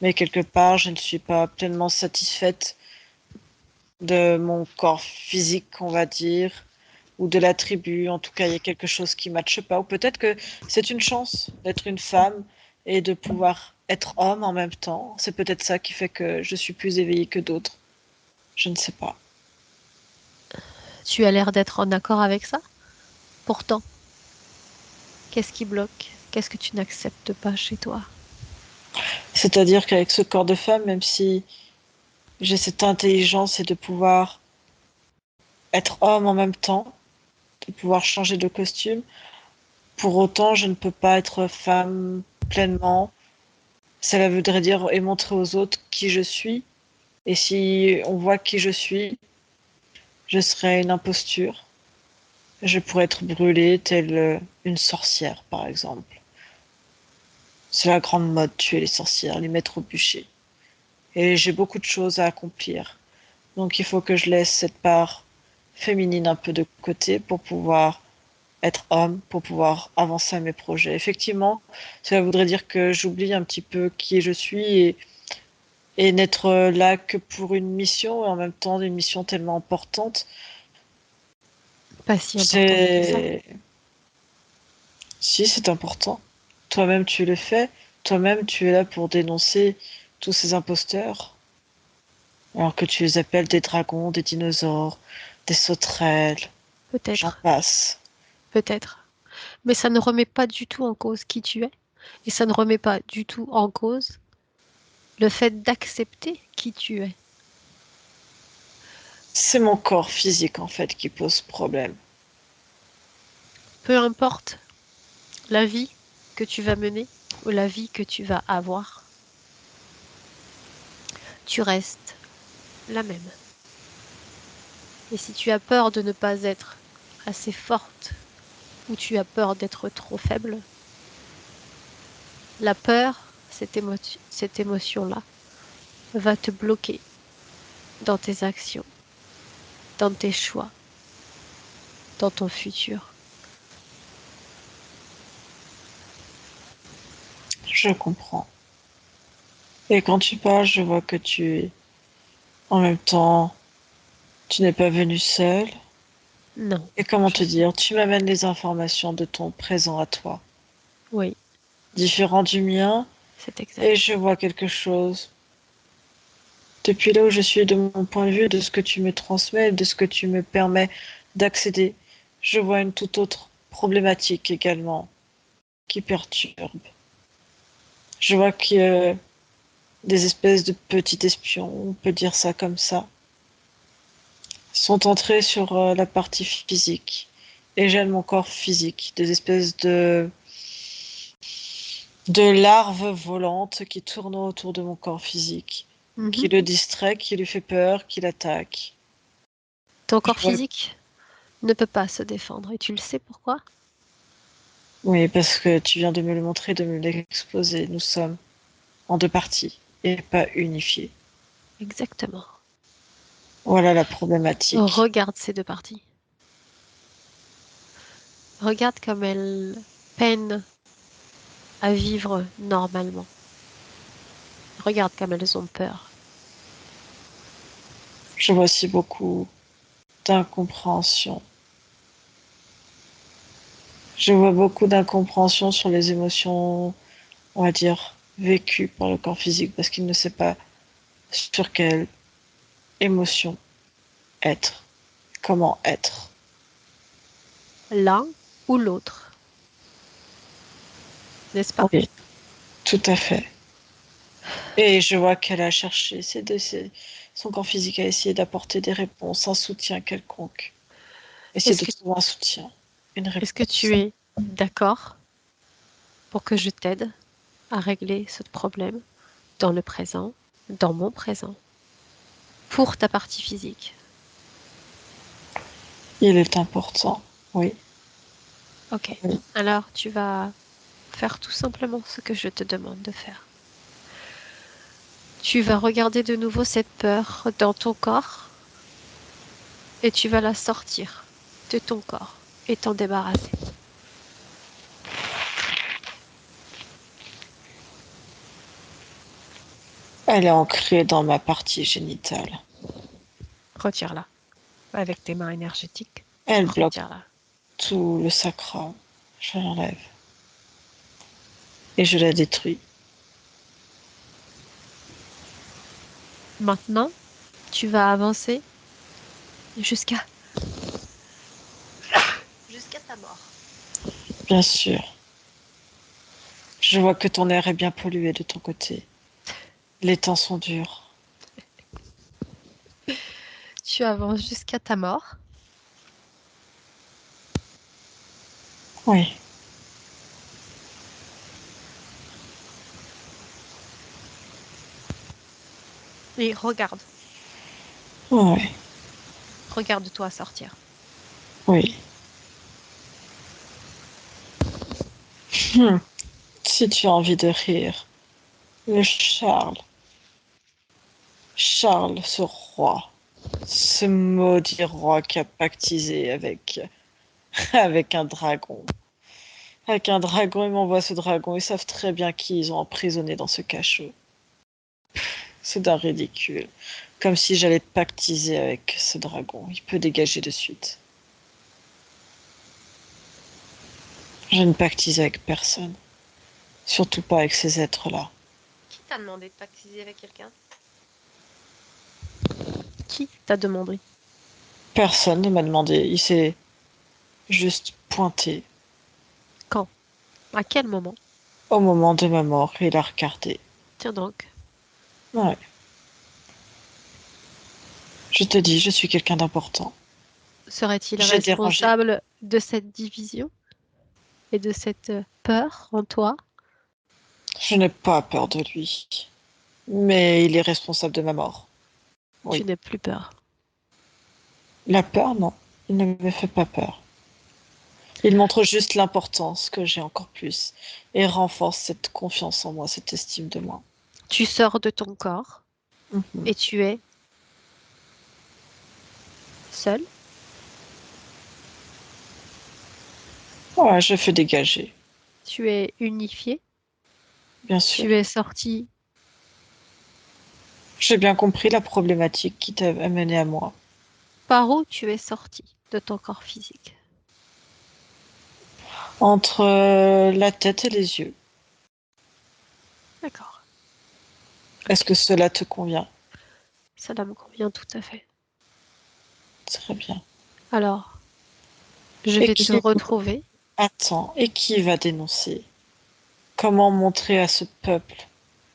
Mais quelque part, je ne suis pas pleinement satisfaite de mon corps physique, on va dire, ou de la tribu. En tout cas, il y a quelque chose qui ne matche pas. Ou peut-être que c'est une chance d'être une femme et de pouvoir être homme en même temps. C'est peut-être ça qui fait que je suis plus éveillée que d'autres. Je ne sais pas. Tu as l'air d'être en accord avec ça. Pourtant, qu'est-ce qui bloque? Qu'est-ce que tu n'acceptes pas chez toi? C'est-à-dire qu'avec ce corps de femme, même si j'ai cette intelligence et de pouvoir être homme en même temps, de pouvoir changer de costume, pour autant, je ne peux pas être femme pleinement. Cela voudrait dire et montrer aux autres qui je suis. Et si on voit qui je suis, je serais une imposture. Je pourrais être brûlée telle une sorcière, par exemple. C'est la grande mode, tuer les sorcières, les mettre au bûcher. Et j'ai beaucoup de choses à accomplir. Donc il faut que je laisse cette part féminine un peu de côté pour pouvoir être homme, pour pouvoir avancer à mes projets. Effectivement, cela voudrait dire que j'oublie un petit peu qui je suis et n'être là que pour une mission, et en même temps une mission tellement importante. Pas si importante que ça. C'est... Si, c'est important. Toi-même, tu le fais. Toi-même, tu es là pour dénoncer tous ces imposteurs, alors que tu les appelles des dragons, des dinosaures, des sauterelles, j'en Peut-être, passe. peut-être. Mais ça ne remet pas du tout en cause qui tu es. Et ça ne remet pas du tout en cause le fait d'accepter qui tu es. C'est mon corps physique, en fait, qui pose problème. Peu importe la vie que tu vas mener ou la vie que tu vas avoir, tu restes la même. Et si tu as peur de ne pas être assez forte ou tu as peur d'être trop faible, la peur, cette émotion-là, va te bloquer dans tes actions, dans tes choix, dans ton futur. Je comprends. Et quand tu parles, je vois que en même temps, tu n'es pas venu seul. Non, Et comment je te sais. dire, tu m'amènes les informations de ton présent à toi, Oui, différent du mien, c'est et exact. je vois quelque chose. Depuis là où je suis, de mon point de vue, de ce que tu me transmets, de ce que tu me permets d'accéder, je vois une toute autre problématique également qui perturbe. Je vois qu'il y a des espèces de petits espions, on peut dire ça comme ça, sont entrés sur la partie physique. Et j'aime mon corps physique, des espèces de larves volantes qui tournent autour de mon corps physique, Mhm. qui le distrait, qui lui fait peur, qui l'attaque. Ton Je corps vois... physique ne peut pas se défendre et tu le sais pourquoi? Oui, parce que tu viens de me le montrer, de me l'exposer. Nous sommes en deux parties et pas unifié. Exactement. Voilà la problématique. Regarde ces deux parties. Regarde comme elles peinent à vivre normalement. Regarde comme elles ont peur. Je vois aussi beaucoup d'incompréhension. Je vois beaucoup d'incompréhension sur les émotions, on va dire, vécues par le corps physique parce qu'il ne sait pas sur quelle émotion être, comment être. L'un ou l'autre, n'est-ce pas? Oui, tout à fait. Et je vois qu'elle a cherché, son corps physique a essayé d'apporter des réponses, un soutien quelconque. Essayer Est-ce de que, trouver un soutien, une est-ce que réponse. tu es d'accord pour que je t'aide à régler ce problème dans le présent, dans mon présent, pour ta partie physique? Il est important, oui. Ok. Oui. Alors, tu vas faire tout simplement ce que je te demande de faire. Tu vas regarder de nouveau cette peur dans ton corps et tu vas la sortir de ton corps et t'en débarrasser. Elle est ancrée dans ma partie génitale. Retire-la avec tes mains énergétiques. Elle bloque Retire-la. tout le sacrum. Je l'enlève et je la détruis. Maintenant, tu vas avancer jusqu'à jusqu'à ta mort. Bien sûr. Je vois que ton air est bien pollué de ton côté. Les temps sont durs. Tu avances jusqu'à ta mort. Oui, Et regarde, oui, regarde-toi sortir. oui. Hmm. Si tu as envie de rire, le Charles, ce roi, ce maudit roi qui a pactisé avec un dragon. Avec un dragon, ils m'envoient ce dragon. Ils savent très bien qui ils ont emprisonné dans ce cachot. C'est d'un ridicule. Comme si j'allais pactiser avec ce dragon. Il peut dégager de suite. Je ne pactise avec personne. Surtout pas avec ces êtres-là. Qui t'a demandé de pactiser avec quelqu'un? Qui t'a demandé? Personne ne m'a demandé. Il s'est juste pointé Quand? À quel moment? au moment de ma mort et il a regardé. Tiens donc. Ouais. Je te dis, je suis quelqu'un d'important. Serait-il J'ai dérangé. responsable de cette division et de cette peur en toi? Je n'ai pas peur de lui. Mais il est responsable de ma mort. Tu Oui. n'es plus peur. La peur, non. Il ne me fait pas peur. Il montre juste l'importance que j'ai encore plus et renforce cette confiance en moi, cette estime de moi. Tu sors de ton corps Mhm. et tu es seul. Ouais, je fais dégager, Tu es unifié. bien sûr. Tu es sorti. J'ai bien compris la problématique qui t'a amené à moi. Par où tu es sorti de ton corps physique? Entre la tête et les yeux. D'accord. Est-ce Ok. que cela te convient? Cela me convient tout à fait. Très bien. Alors, je Et vais te qui retrouver. attend et qui va dénoncer? Comment montrer à ce peuple?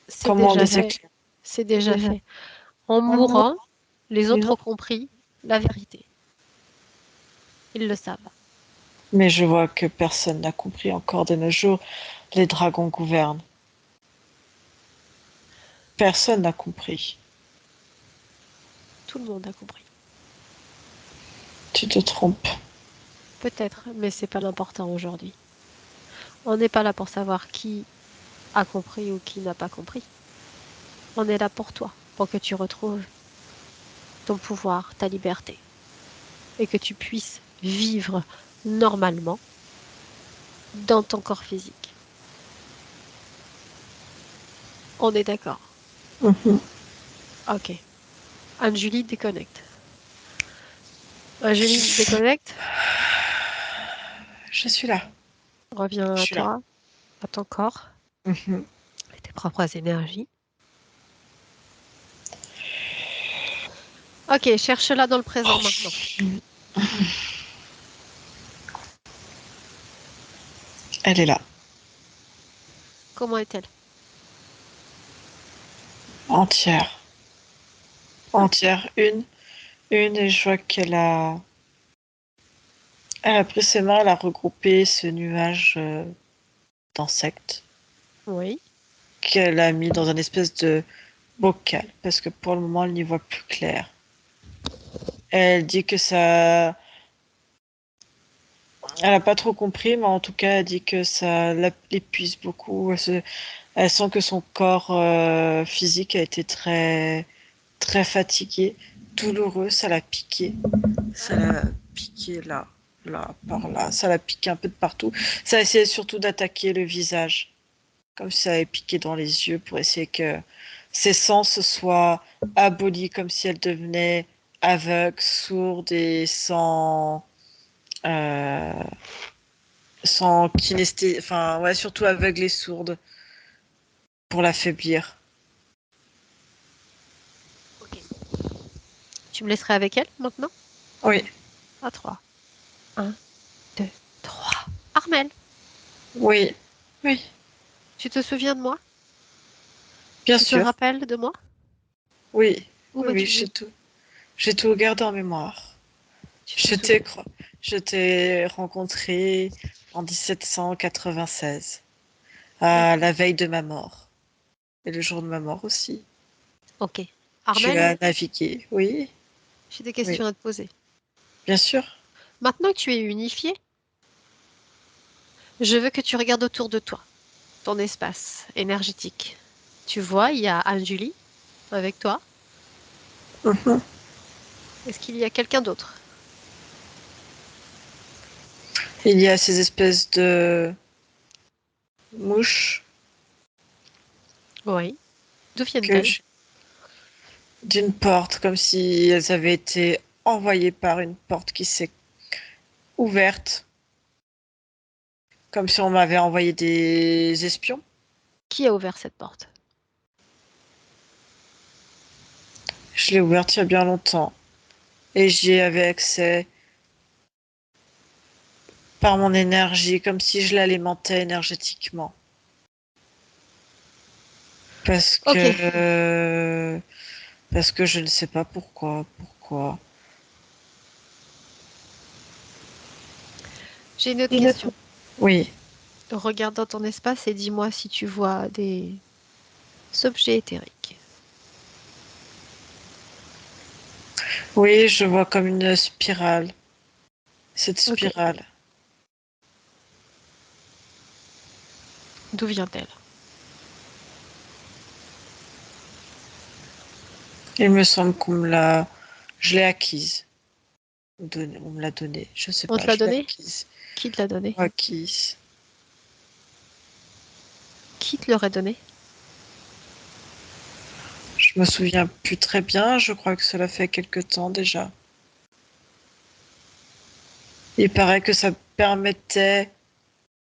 C'est Comment déjà les fait. éclairer? C'est déjà fait. En mourant, les autres ont compris la vérité. Ils le savent. Mais je vois que personne n'a compris encore de nos jours. Les dragons gouvernent. Personne n'a compris. Tout le monde a compris. Tu te trompes. Peut-être, mais c'est pas l'important aujourd'hui. On n'est pas là pour savoir qui a compris ou qui n'a pas compris. On est là pour toi, pour que tu retrouves ton pouvoir, ta liberté, et que tu puisses vivre normalement dans ton corps physique. On est d'accord. Mhm. Ok. Anne-Julie déconnecte. Anne-Julie déconnecte. Je suis là. Reviens Je à suis là. toi, à ton corps, Mhm. à tes propres énergies. Ok, cherche-la dans le présent maintenant. Elle est là, Comment est-elle? entière. Ok. Entière, une, et je vois elle a pris ses mains, elle a regroupé ce nuage d'insectes Oui. qu'elle a mis dans un espèce de bocal, parce que pour le moment, elle n'y voit plus clair. Elle dit que ça, elle a pas trop compris, mais en tout cas, elle dit que ça l'épuise beaucoup. Elle sent que son corps physique a été très, très fatigué, douloureux, ça l'a piqué. Ça l'a piqué là, là, par là. Ça l'a piqué un peu de partout. Ça a essayé surtout d'attaquer le visage, comme si ça avait piqué dans les yeux pour essayer que ses sens soient abolis, comme si elle devenait aveugle, sourde et euh, sans kinesthésie, enfin ouais, surtout aveugle et sourde pour l'affaiblir. Ok. Tu me laisserais avec elle maintenant? Oui, À trois. Un, deux, trois. Armel, oui, oui, tu te souviens de moi? bien Tu te sûr. rappelles de moi? Oui, Où oui, oui, m'as-tu vu? j'ai tout gardé en mémoire. Tu te Je souviens? t'ai, je t'ai rencontré en 1796, à D'accord. la veille de ma mort, et le jour de ma mort aussi. Ok. Tu Armel, as navigué, oui, j'ai des oui, questions à te poser. bien sûr. Maintenant que tu es unifié, je veux que tu regardes autour de toi, ton espace énergétique. Tu vois, il y a Anne-Julie avec toi. Mhm. Est-ce qu'il y a quelqu'un d'autre? Il y a ces espèces de mouches Oui. D'où que viennent-elles? d'une porte, comme si elles avaient été envoyées par une porte qui s'est ouverte, comme si on m'avait envoyé des espions. Qui a ouvert cette porte? Je l'ai ouverte il y a bien longtemps et j'y avais accès par mon énergie, comme si je l'alimentais énergétiquement. Parce Ok. que, parce que je ne sais pas pourquoi. Pourquoi? J'ai une autre Une autre- question. Oui, Regarde dans ton espace et dis-moi si tu vois des objets éthériques. oui, je vois comme une spirale. Cette Ok. spirale. D'où vient-elle? Il me semble je l'ai acquise. On me l'a donnée. Je sais On pas, te l'a je l'ai donné? acquise. Qui te l'a donné? Acquise. Qui te l'aurait donné? Je me souviens plus très bien. Je crois que cela fait quelque temps déjà. Il paraît que ça permettait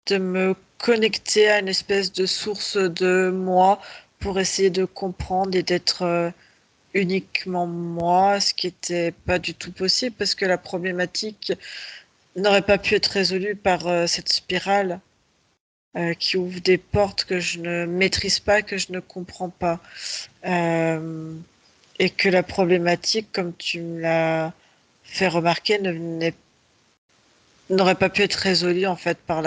de me connecter à une espèce de source de moi pour essayer de comprendre et d'être uniquement moi, ce qui n'était pas du tout possible parce que la problématique n'aurait pas pu être résolue par cette spirale qui ouvre des portes que je ne maîtrise pas, que je ne comprends pas. Euh, et que la problématique, comme tu me l'as fait remarquer, n'aurait pas pu être résolue en fait par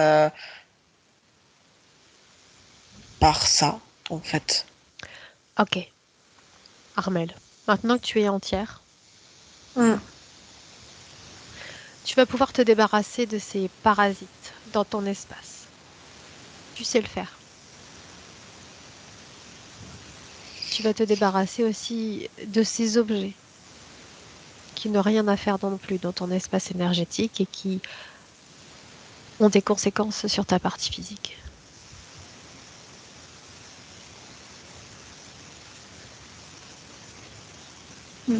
ça, en fait. Ok. Armel, maintenant que tu es entière, Mm. tu vas pouvoir te débarrasser de ces parasites dans ton espace. Tu sais le faire. tu vas te débarrasser aussi de ces objets qui n'ont rien à faire non plus dans ton espace énergétique et qui ont des conséquences sur ta partie physique.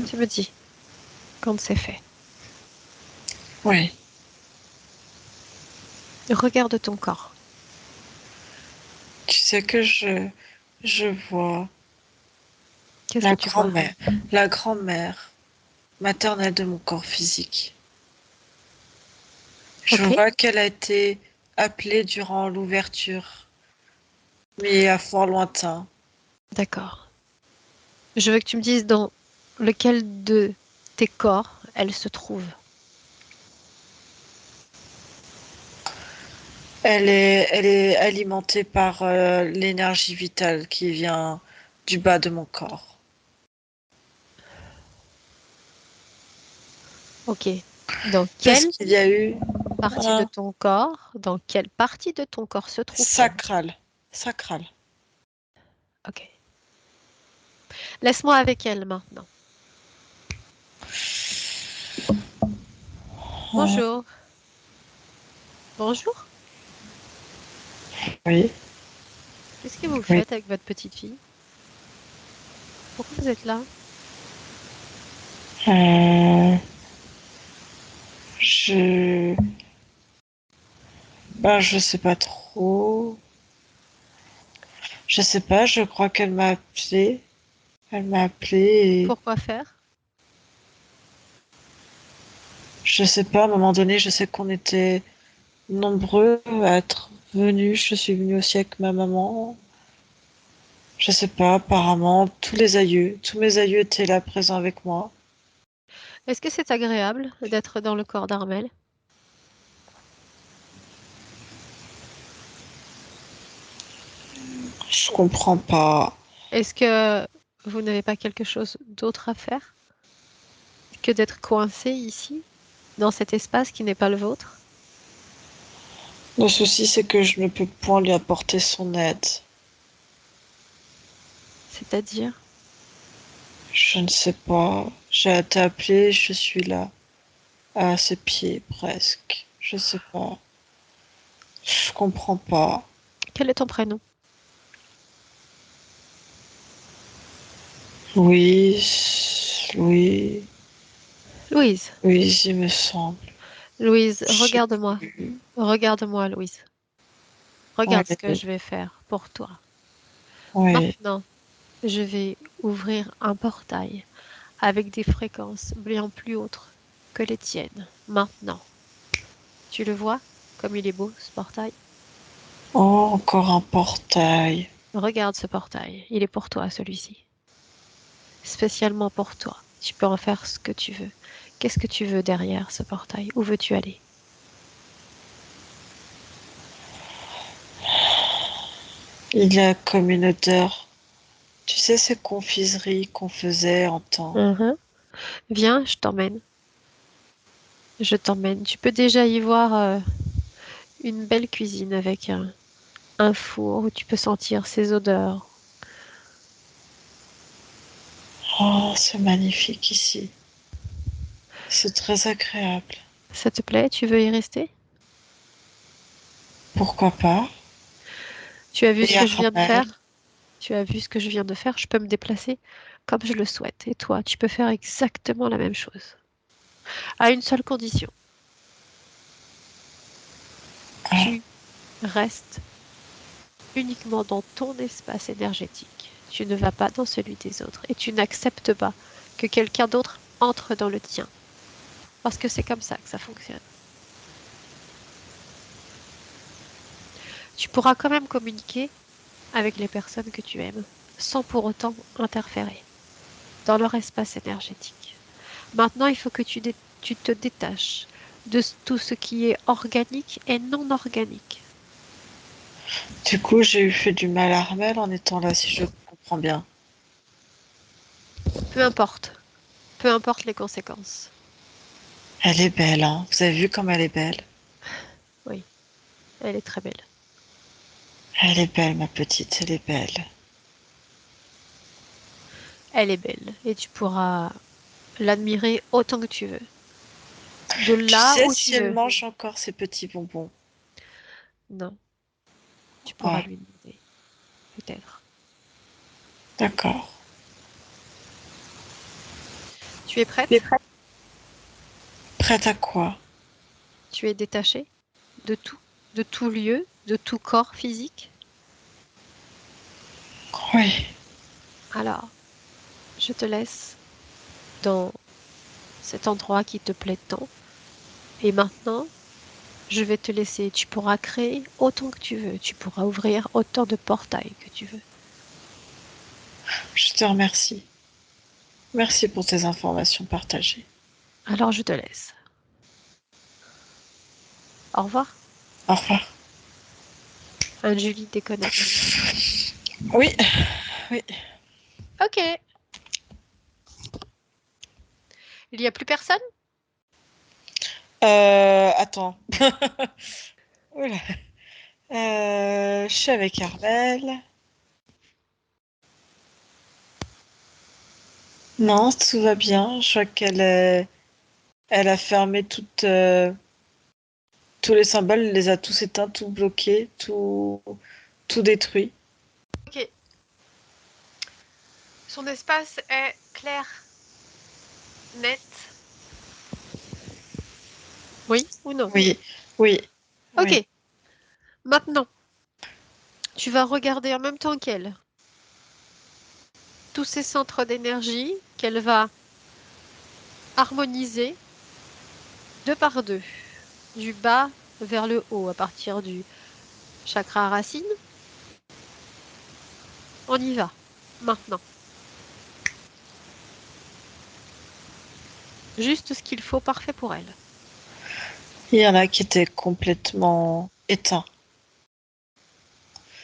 Tu me dis quand c'est fait. Oui. Regarde ton corps. Tu sais que je vois Qu'est-ce que tu vois? la grand-mère maternelle de mon corps physique. Je Ok, vois qu'elle a été appelée durant l'ouverture, mais à fort lointain. d'accord. Je veux que tu me dises dans lequel de tes corps elle se trouve. Elle est alimentée par l'énergie vitale qui vient du bas de mon corps. Ok. Dans Parce quelle qu'il y a eu partie de un ton corps, dans quelle partie de ton corps se trouve-t-elle? sacral. Sacral. Ok. Laisse-moi avec elle maintenant. Oh, Bonjour. Bonjour. oui, Qu'est-ce que vous oui. faites avec votre petite fille? Pourquoi vous êtes là? Euh, je, je sais pas trop. Je sais pas, je crois qu'elle m'a appelé. Elle m'a appelé et Pourquoi faire? je sais pas, à un moment donné, je sais qu'on était nombreux à être venus. Je suis venue aussi avec ma maman. Je sais pas, apparemment, tous mes aïeux étaient là présents avec moi. Est-ce que c'est agréable d'être dans le corps d'Armel? Je comprends pas. Est-ce que vous n'avez pas quelque chose d'autre à faire que d'être coincé ici, dans cet espace qui n'est pas le vôtre? Le souci, c'est que je ne peux point lui apporter son aide. C'est-à-dire, Je ne sais pas. J'ai été appelée, je suis là, à ses pieds presque. Je sais pas. Je comprends pas. quel est ton prénom? Louise, Louis, Louise. Louise, il me semble. Louise, Je sais regarde-moi. plus. Regarde-moi, Louise. Ouais, Regarde ce que je vais faire pour toi. ouais. Maintenant, je vais ouvrir un portail avec des fréquences bien plus hautes que les tiennes. Maintenant, tu le vois comme il est beau ce portail? Oh, encore un portail. Regarde ce portail, il est pour toi celui-ci. Spécialement pour toi. Tu peux en faire ce que tu veux. Qu'est-ce que tu veux derrière ce portail? Où veux-tu aller? Il a comme une odeur. Tu sais, ces confiseries qu'on faisait en temps. Mhm. Viens, je t'emmène. Je t'emmène. Tu peux déjà y voir une belle cuisine avec un four où tu peux sentir ces odeurs. Oh, c'est magnifique ici. C'est très agréable. Ça te plaît? Tu veux y rester? Pourquoi pas? Tu as vu ce Et que je viens de Armel. faire? Tu as vu ce que je viens de faire? Je peux me déplacer comme je le souhaite. Et toi, tu peux faire exactement la même chose. À une seule condition. Ah, Tu restes uniquement dans ton espace énergétique. Tu ne vas pas dans celui des autres. Et tu n'acceptes pas que quelqu'un d'autre entre dans le tien. Parce que c'est comme ça que ça fonctionne. Tu pourras quand même communiquer avec les personnes que tu aimes, sans pour autant interférer dans leur espace énergétique. Maintenant, il faut que tu te détaches de tout ce qui est organique et non organique. du coup, j'ai eu fait du mal à Armel en étant là, si je comprends bien. Peu importe les conséquences. Elle est belle, hein. Vous avez vu comme elle est belle? Oui, elle est très belle. Elle est belle, ma petite, elle est belle. Elle est belle et tu pourras l'admirer autant que tu veux. De Tu là sais où si tu elle veux. mange encore ces petits bonbons? Non, tu pourras Ah, lui demander, peut-être. d'accord. Tu es Tu es prête? prête? Prête à quoi? Tu es détachée de tout lieu, de tout corps physique? Oui. Alors, je te laisse dans cet endroit qui te plaît tant. Et maintenant, je vais te laisser. Tu pourras créer autant que tu veux. Tu pourras ouvrir autant de portails que tu veux. Je te remercie. Merci pour tes informations partagées. Alors, je te laisse. Au revoir. Au revoir. Anne-Julie déconnecte. Oui, oui. Ok. Il n'y a plus personne? Attends. Oula. Je suis avec Armelle. Non, tout va bien. Je vois elle a fermé tous les symboles, elle les a tous éteints, tout bloqué, tout détruit. Ok. Son espace est clair, net. Oui ou non? Oui, oui, oui. Ok. Maintenant, tu vas regarder en même temps qu'elle tous ces centres d'énergie qu'elle va harmoniser deux par deux, du bas vers le haut, à partir du chakra racine. On y va. Maintenant. Juste ce qu'il faut, parfait pour elle. Il y en a qui étaient complètement éteints.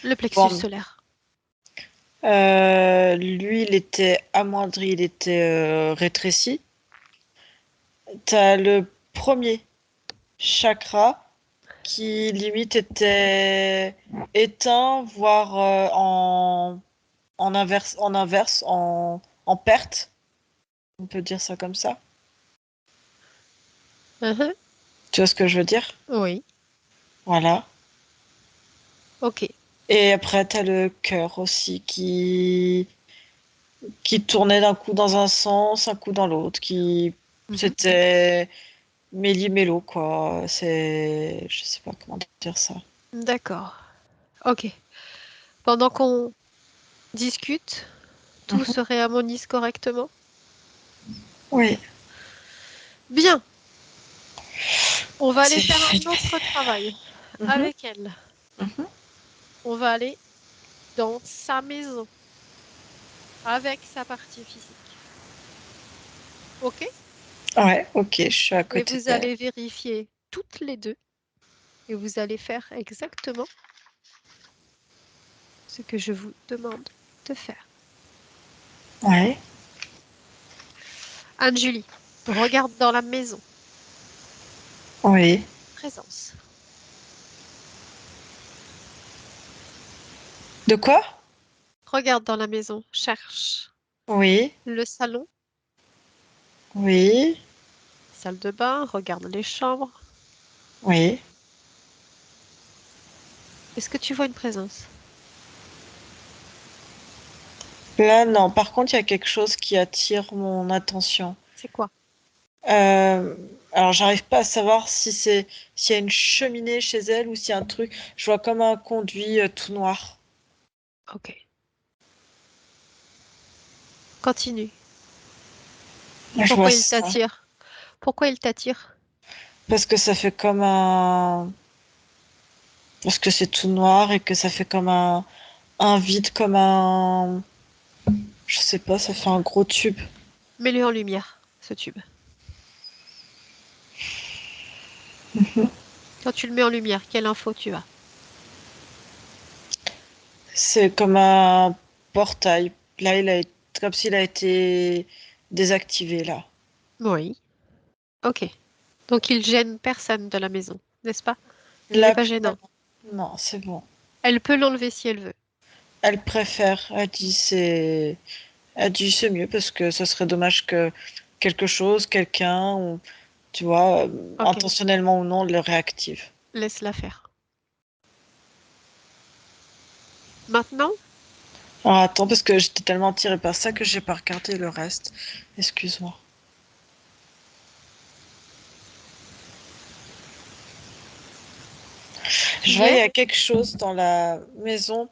Le plexus Bon, solaire. lui, il était amoindri, il était rétréci. T'as le premier chakra qui limite était éteint, voire en perte. On peut dire ça comme ça. Mhm. Tu vois ce que je veux dire? Oui. Voilà. Ok. Et après, t'as le cœur aussi qui tournait d'un coup dans un sens, un coup dans l'autre, qui Mhm. c'était méli-mélo, quoi. C'est, je sais pas comment dire ça. D'accord. Ok. Pendant qu'on discute, tout Mhm. se réharmonise correctement. Oui, Bien. On va aller c'est faire un autre travail Mhm. avec elle. Mhm. On va aller dans sa maison avec sa partie physique. Ok? Ouais, ok, je suis à Et côté vous d'elle. allez vérifier toutes les deux et vous allez faire exactement ce que je vous demande de faire. Ouais, Anne-Julie, regarde dans la maison. oui. Présence. De quoi? Regarde dans la maison. Cherche Oui, le salon, oui, salle de bain, regarde les chambres. oui. Est-ce que tu vois une présence? Là, non. Par contre, il y a quelque chose qui attire mon attention. C'est quoi? Euh, alors, j'arrive pas à savoir si s'il y a une cheminée chez elle ou s'il y a un truc. Je vois comme un conduit tout noir. Ok. Continue. Je vois Pourquoi il ça. t'attire? Pourquoi il t'attire? Parce que ça fait comme un. Parce que c'est tout noir et que ça fait comme un vide, comme un. Je sais pas, ça fait un gros tube. Mets-le en lumière, ce tube. Quand tu le mets en lumière, quelle info tu as? C'est comme un portail. Là, comme s'il a été désactivé, là. Oui. Ok. Donc il gêne personne de la maison, n'est-ce pas? Il n'est Là, pas gênant. non, c'est bon. Elle peut l'enlever si elle veut. Elle préfère, elle dit, Elle dit c'est mieux parce que ça serait dommage que quelque chose, quelqu'un, ou tu vois, Ok, intentionnellement ou non, le réactive. laisse-la faire. Maintenant, Alors attends, parce que j'étais tellement tirée par ça que j'ai pas regardé le reste. Excuse-moi. tu Je y vois, il y es? a quelque chose dans la maison.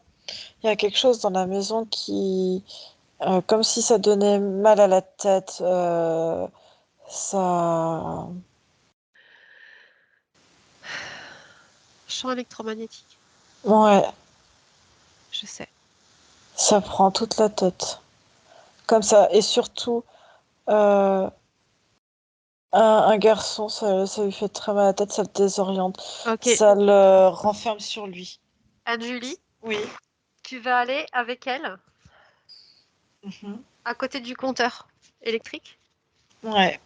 Il y a quelque chose dans la maison qui, comme si ça donnait mal à la tête. Ça, Champ électromagnétique, ouais, je sais. ça prend toute la tête. Comme ça. Et surtout, euh, un garçon, ça lui fait très mal à la tête, ça le désoriente. Ok, Ça le renferme sur lui. Anne-Julie, Oui. tu vas aller avec elle Mhm. à côté du compteur électrique. Ouais.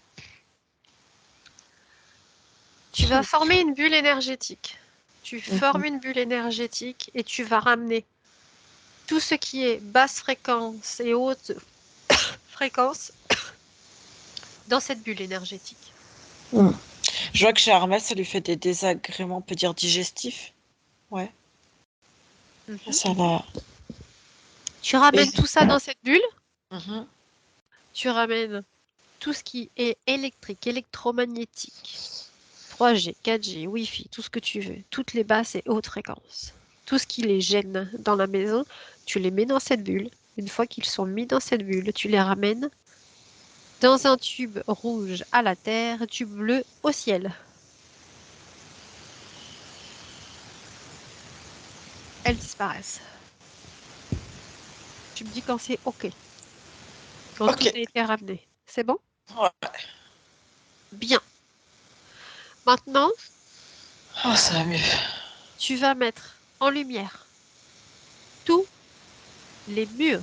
Tu vas former une bulle énergétique. Tu Mhm. formes une bulle énergétique et tu vas ramener tout ce qui est basse fréquence et haute fréquence dans cette bulle énergétique. Mm. Je vois que chez Armel, ça lui fait des désagréments, on peut dire digestifs. Ouais, Mhm. ça va. Tu Et... ramènes tout ça dans cette bulle. Mhm. Tu ramènes tout ce qui est électrique, électromagnétique, 3G, 4G, Wi-Fi, tout ce que tu veux, toutes les basses et hautes fréquences. Tout ce qui les gêne dans la maison, tu les mets dans cette bulle. Une fois qu'ils sont mis dans cette bulle, tu les ramènes dans un tube rouge à la terre, tube bleu au ciel. Elles disparaissent. Tu me dis quand c'est OK, quand tout Ok. a été ramené. C'est bon? Ouais. Bien. Maintenant, Oh, ça va mieux. tu vas mettre en lumière tous les murs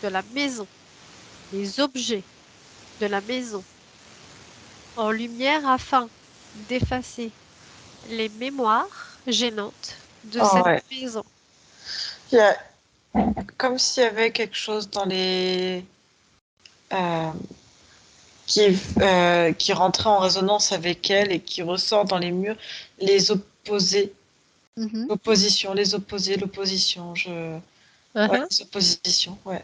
de la maison, les objets de la maison en lumière afin d'effacer les mémoires gênantes de Oh, cette ouais. maison. Il y a comme s'il y avait quelque chose dans les... euh, qui, qui rentrait en résonance avec elle et qui ressort dans les murs, les opposés. Mhm. L'opposition, les opposés, l'opposition. Ouais, Uhum. les oppositions, ouais.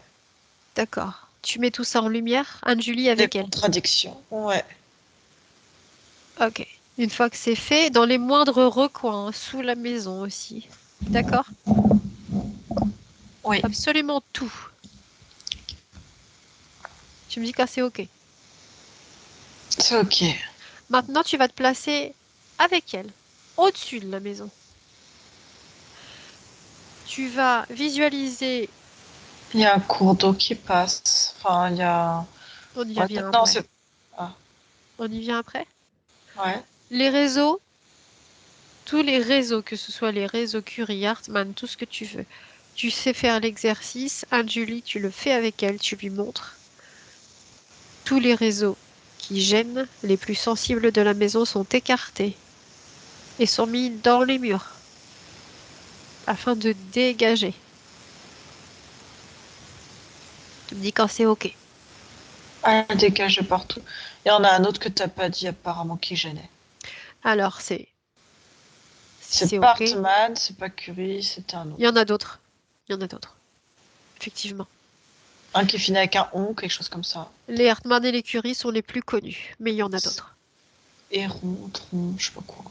D'accord. Tu mets tout ça en lumière, Anne-Julie Les avec elle. contradictions, ouais. Ok. Une fois que c'est fait, dans les moindres recoins, sous la maison aussi. D'accord? Oui. Absolument tout. Tu me dis quand c'est ok. C'est ok. Maintenant, tu vas te placer avec elle, au-dessus de la maison. Tu vas visualiser, Il y a un cours d'eau qui passe. Enfin, il y a... on y Ouais, vient non, après. c'est... Ah, On y vient après. ouais. Les réseaux, tous les réseaux, que ce soit les réseaux Curie, Hartmann, tout ce que tu veux. Tu sais faire l'exercice. Anne-Julie, tu le fais avec elle, tu lui montres. Tous les réseaux qui gênent, les plus sensibles de la maison sont écartés et sont mis dans les murs afin de dégager. Tu me dis quand c'est OK. Ah, dégage partout. Il y en a un autre que t'as pas dit apparemment qui gênait. Alors, si C'est c'est pas OK, Hartmann, c'est pas Curie, c'était un il y en autre. a d'autres. Il y en a d'autres, effectivement. Un qui finit avec un on, quelque chose comme ça. Les Hartmann et les Curie sont les plus connus, mais il y en a d'autres. Héron, tron, je sais pas quoi.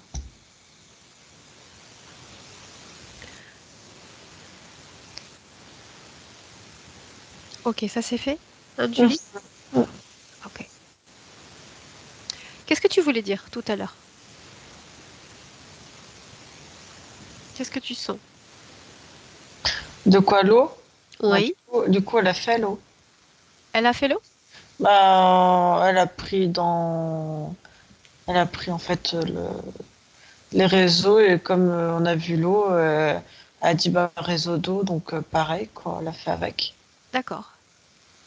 OK, ça c'est fait, Hum. Anne-Julie? OK. Qu'est-ce que tu voulais dire tout à l'heure? Qu'est-ce que tu sens? De quoi l'eau? Bah, Oui, du coup, elle a fait l'eau. elle a fait l'eau? Bah, elle a pris dans... Elle a pris en fait les réseaux et comme on a vu l'eau, elle a dit bah réseau d'eau, donc pareil quoi, elle a fait avec. D'accord,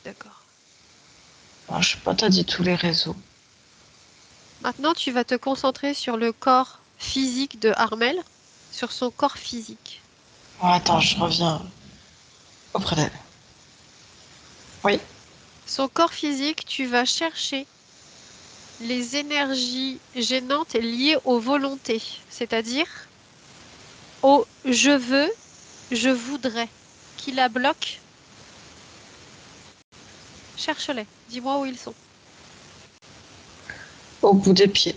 d'accord. Alors, je sais pas, t'as dit tous les réseaux. Maintenant, tu vas te concentrer sur le corps physique de Armel, sur son corps physique. Oh, attends, je reviens auprès d'elle. Oui. Son corps physique, tu vas chercher les énergies gênantes liées aux volontés, c'est-à-dire au je veux, je voudrais, qui la bloquent. Cherche-les, dis-moi où ils sont. Au bout des pieds.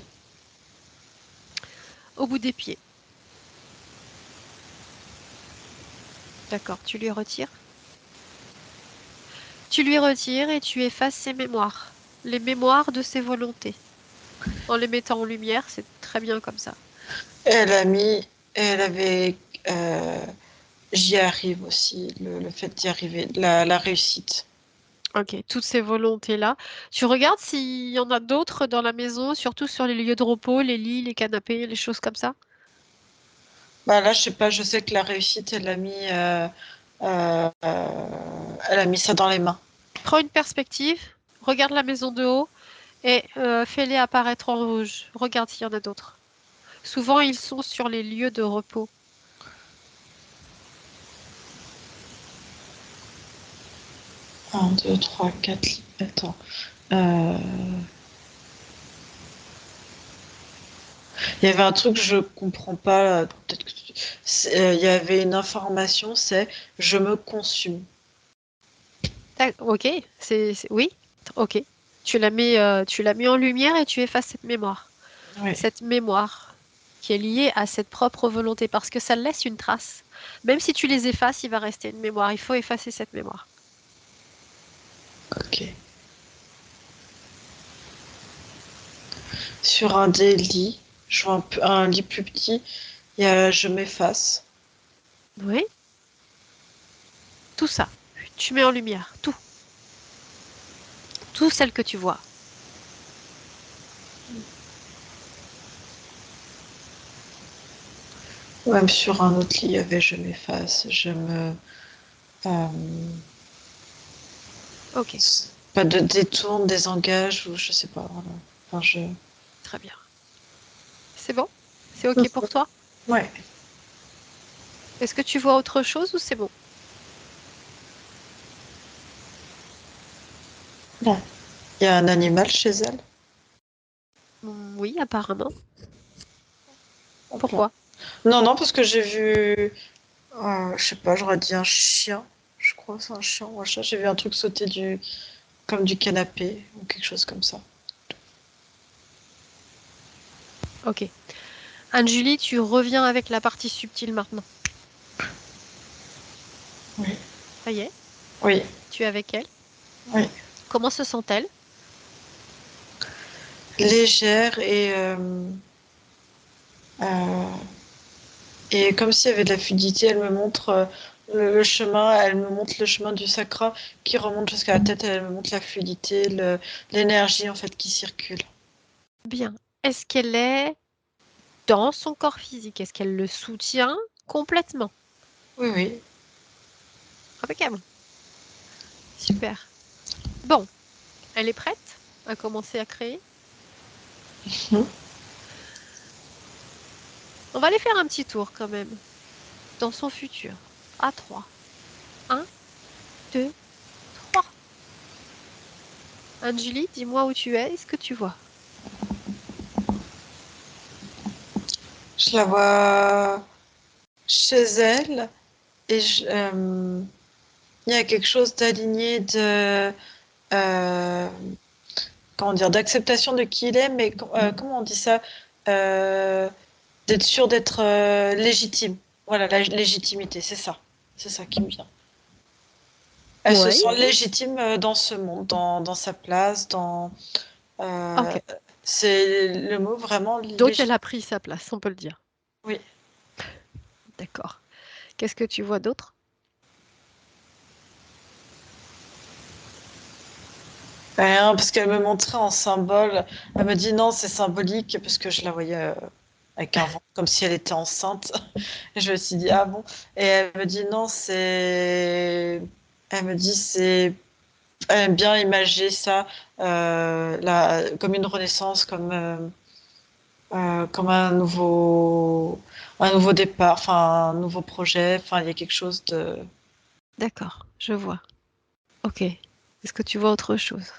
Au bout des pieds. D'accord, tu lui retires. Tu lui retires et tu effaces ses mémoires, les mémoires de ses volontés. En les mettant en lumière, c'est très bien comme ça. Elle avait, euh, j'y arrive aussi, le fait d'y arriver, la réussite. Ok, toutes ces volontés-là. Tu regardes s'il y en a d'autres dans la maison, surtout sur les lieux de repos, les lits, les canapés, les choses comme ça. Bah là, je sais pas, je sais que la réussite, elle a mis ça dans les mains. Prends une perspective, regarde la maison de haut et fais-les apparaître en rouge. Regarde s'il y en a d'autres. Souvent, ils sont sur les lieux de repos. 1, 2, 3, 4. Attends. Euh, Il y avait un truc que je comprends pas. Peut-être que il y avait une information, c'est je me consume. Ok, oui, ok. Tu l'as mis en lumière et tu effaces cette mémoire. Oui. Cette mémoire qui est liée à cette propre volonté, parce que ça laisse une trace. Même si tu les effaces, il va rester une mémoire. Il faut effacer cette mémoire. Ok. Sur un des lits, je vois un lit plus petit, il y a je m'efface. Oui, tout ça. Tu mets en lumière, tout. Tout celle que tu vois. Même sur un autre lit, il y avait je m'efface. Euh, Ok, pas de détourne, désengage ou je sais pas. Voilà. Enfin, très bien. C'est bon? C'est ok pour toi? Ouais. Est-ce que tu vois autre chose ou c'est bon? Bon. Il y a un animal chez elle. Oui, apparemment. Hop là. Pourquoi? Non, non, parce que j'ai vu, je sais pas, j'aurais dit un chien. Je crois que c'est un chien ou un chat. J'ai vu un truc sauter comme du canapé ou quelque chose comme ça. Ok. Anne-Julie, tu reviens avec la partie subtile maintenant. Oui. Ça y est, Oui. tu es avec elle. Oui. Comment se sent-elle? Légère euh, et comme s'il y avait de la fluidité, elle me montre le chemin, elle me montre le chemin du sacra qui remonte jusqu'à la tête, et elle me montre la fluidité, l'énergie en fait qui circule. Bien. Est-ce qu'elle est dans son corps physique? Est-ce qu'elle le soutient complètement? Oui, oui. Impeccable. Super. Bon, elle est prête à commencer à créer? Mhm. On va aller faire un petit tour quand même dans son futur. À 3. 1, 2, 3. Anjali, dis-moi où tu es et ce que tu vois. Je la vois chez elle et il y a quelque chose d'aligné euh, comment dire, d'acceptation de qui il est, mais comment on dit ça? Euh, D'être sûr d'être légitime. Voilà, la légitimité, c'est ça. C'est ça qui me vient. Elle se Ouais. sent légitime dans ce monde, dans sa place, euh, Ok. c'est le mot vraiment Donc elle légitime. a pris sa place, on peut le dire. Oui. D'accord. Qu'est-ce que tu vois d'autre? Rien, parce qu'elle me montrait en symbole. Elle me dit non, c'est symbolique, parce que je la voyais avec un ventre, comme si elle était enceinte. Et je me suis dit, ah bon. Et elle me dit non, c'est. Elle me dit c'est. Elle aime bien imager ça comme une renaissance, comme un nouveau départ, enfin un nouveau projet. Enfin, il y a quelque chose de. D'accord, je vois. Ok. Est-ce que tu vois autre chose?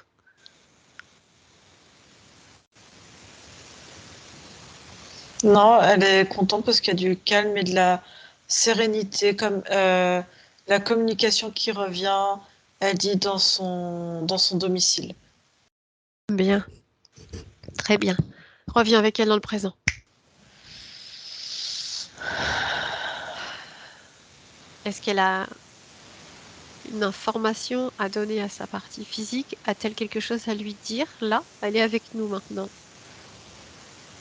Non, elle est contente parce qu'il y a du calme et de la sérénité, comme la communication qui revient, elle dit dans son domicile. Bien, très bien. Reviens avec elle dans le présent. Est-ce qu'elle a une information à donner à sa partie physique? A-t-elle quelque chose à lui dire? Là, elle est avec nous maintenant.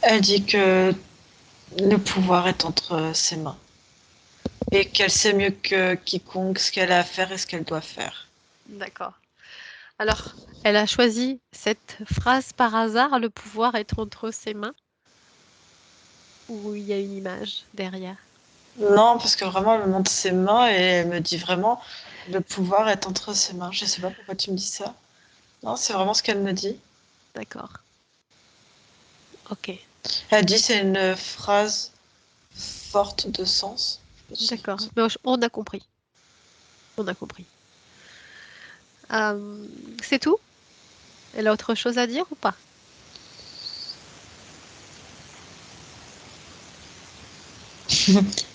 Elle dit que le pouvoir est entre ses mains et qu'elle sait mieux que quiconque ce qu'elle a à faire et ce qu'elle doit faire. D'accord. Alors, elle a choisi cette phrase par hasard, le pouvoir est entre ses mains, ou il y a une image derrière? Non, parce que vraiment, elle me montre ses mains et elle me dit vraiment le pouvoir est entre ses mains. Je sais pas pourquoi tu me dis ça. Non, c'est vraiment ce qu'elle me dit. D'accord. Ok, Elle dit c'est une phrase forte de sens. d'accord. Mais on a compris. On a compris. C'est tout? Elle a autre chose à dire ou pas?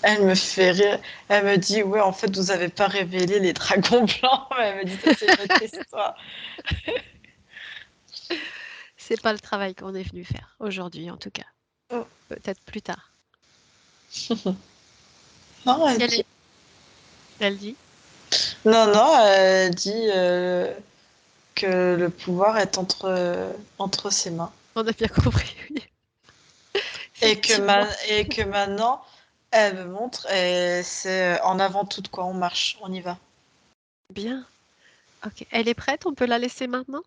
Elle me fait rire. Elle me dit ouais, en fait, vous avez pas révélé les dragons blancs. Elle me dit ça, c'est une autre histoire. C'est pas le travail qu'on est venu faire aujourd'hui, en tout cas. Oh. Peut-être plus tard. Non, elle Elle dit. est- elle dit, Non, elle dit que le pouvoir est entre ses mains. on a bien compris, oui. Effectivement. Et que maintenant, elle me montre et c'est en avant toute quoi, on marche, on y va. Bien. Ok. Elle est prête? On peut la laisser maintenant?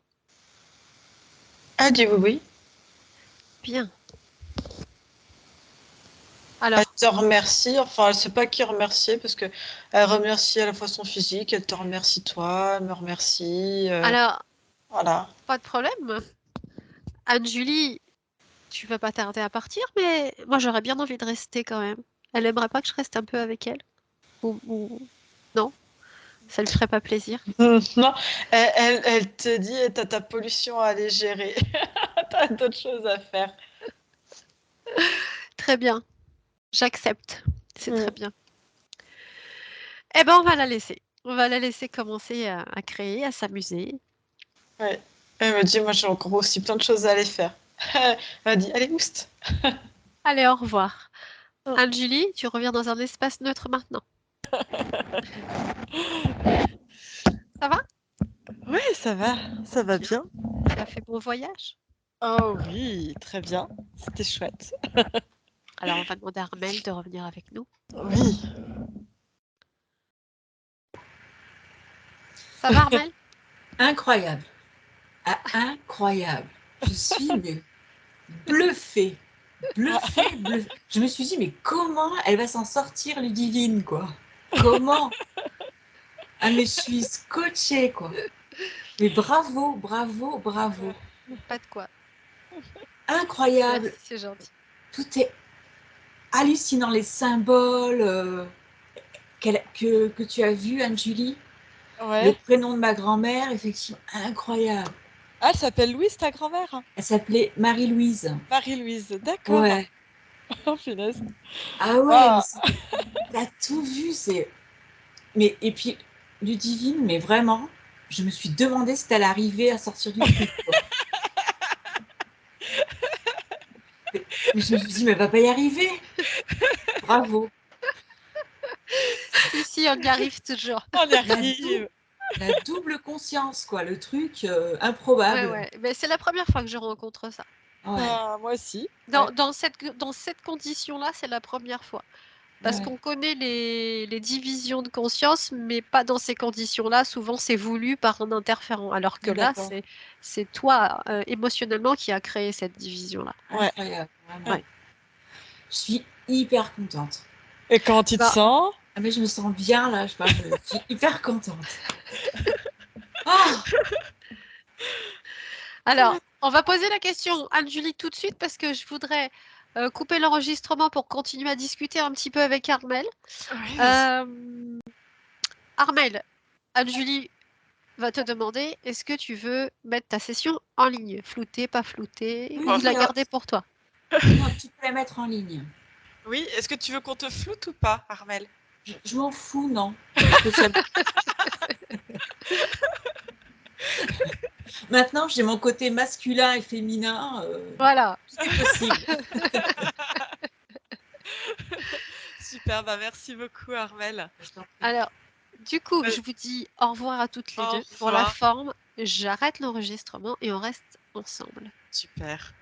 Elle dit oui, oui. Bien. Elle Alors, te remercie, enfin, elle sait pas qui remercier parce que elle remercie à la fois son physique, elle te remercie toi, elle me remercie. alors, Voilà. pas de problème. Anne-Julie, tu vas pas tarder à partir, mais moi j'aurais bien envie de rester quand même. Elle aimerait pas que je reste un peu avec elle? Non? Ça lui ferait pas plaisir? Non, elle te dit, t'as ta pollution à aller gérer. T'as d'autres choses à faire. Très bien. J'accepte. C'est très Mm. bien. Eh ben, on va la laisser. On va la laisser commencer à créer, à s'amuser. Ouais. Elle me dit, moi j'ai encore aussi plein de choses à aller faire. Elle dit, allez, oust. Allez, au revoir. Mm. Anne-Julie, tu reviens dans un espace neutre maintenant. Ça va? Oui, ça va Bien. bien. Tu as fait bon voyage? Oh oui, très bien. C'était chouette. Alors, on va demander à Armel de revenir avec nous. Oui. Ça va, Armel? Incroyable. Ah, incroyable. Je suis mais, bluffée. Bluffée. Je me suis dit, mais comment elle va s'en sortir, Ludivine, quoi? Comment? Ah, mais je suis scotchée, quoi. Mais bravo, bravo, bravo. Pas de quoi. Incroyable. Merci, c'est gentil. Tout est hallucinant, les symboles que tu as vus, Anne-Julie. Le Ouais. prénom de ma grand-mère, effectivement, incroyable. Ah, elle s'appelle Louise, ta grand-mère? Elle s'appelait Marie-Louise. Marie-Louise, d'accord. Ouais. Oh, punaise. Ah ouais, mais Ah, t'as tout vu, c'est. Mais et puis Ludivine, mais vraiment, je me suis demandé si t'allais arriver à sortir du truc, quoi. Mais je me suis dit, mais elle va pas y arriver. Bravo. Si, si, on y arrive toujours. on y La, dou- arrive. la double conscience, quoi. Le truc Ouais, improbable. ouais. Mais c'est la première fois que je rencontre ça. Ouais, Ah, moi aussi. ouais, Dans cette condition-là, c'est la première fois. Parce ouais. qu'on connaît les divisions de conscience, mais pas dans ces conditions-là. Souvent, c'est voulu par un interférent. Alors que Ah, là, d'accord. c'est toi, émotionnellement, qui a créé cette division-là. Ouais. Incroyable, vraiment. Ouais. Je suis hyper contente. Et comment tu te Bah, sens? Ah, mais je me sens bien là, je suis hyper contente. Oh, alors, on va poser la question, Anne-Julie, tout de suite, parce que je voudrais couper l'enregistrement pour continuer à discuter un petit peu avec Armel. Oui, vas-y. Euh, Armel, Anne-Julie va te demander est-ce que tu veux mettre ta session en ligne, floutée, pas floutée, Oui, ou oui, la garder pour toi. non, tu peux la mettre en ligne. Oui, est-ce que tu veux qu'on te floute ou pas, Armel? Je m'en fous, non. Spécialement. Maintenant, j'ai mon côté masculin et féminin. Voilà. Tout est possible. Super, bah merci beaucoup, Armel. Je t'en prie. Alors, du coup, Euh, je vous dis au revoir à toutes les Au deux. Pour la revoir. forme, j'arrête l'enregistrement et on reste ensemble. Super.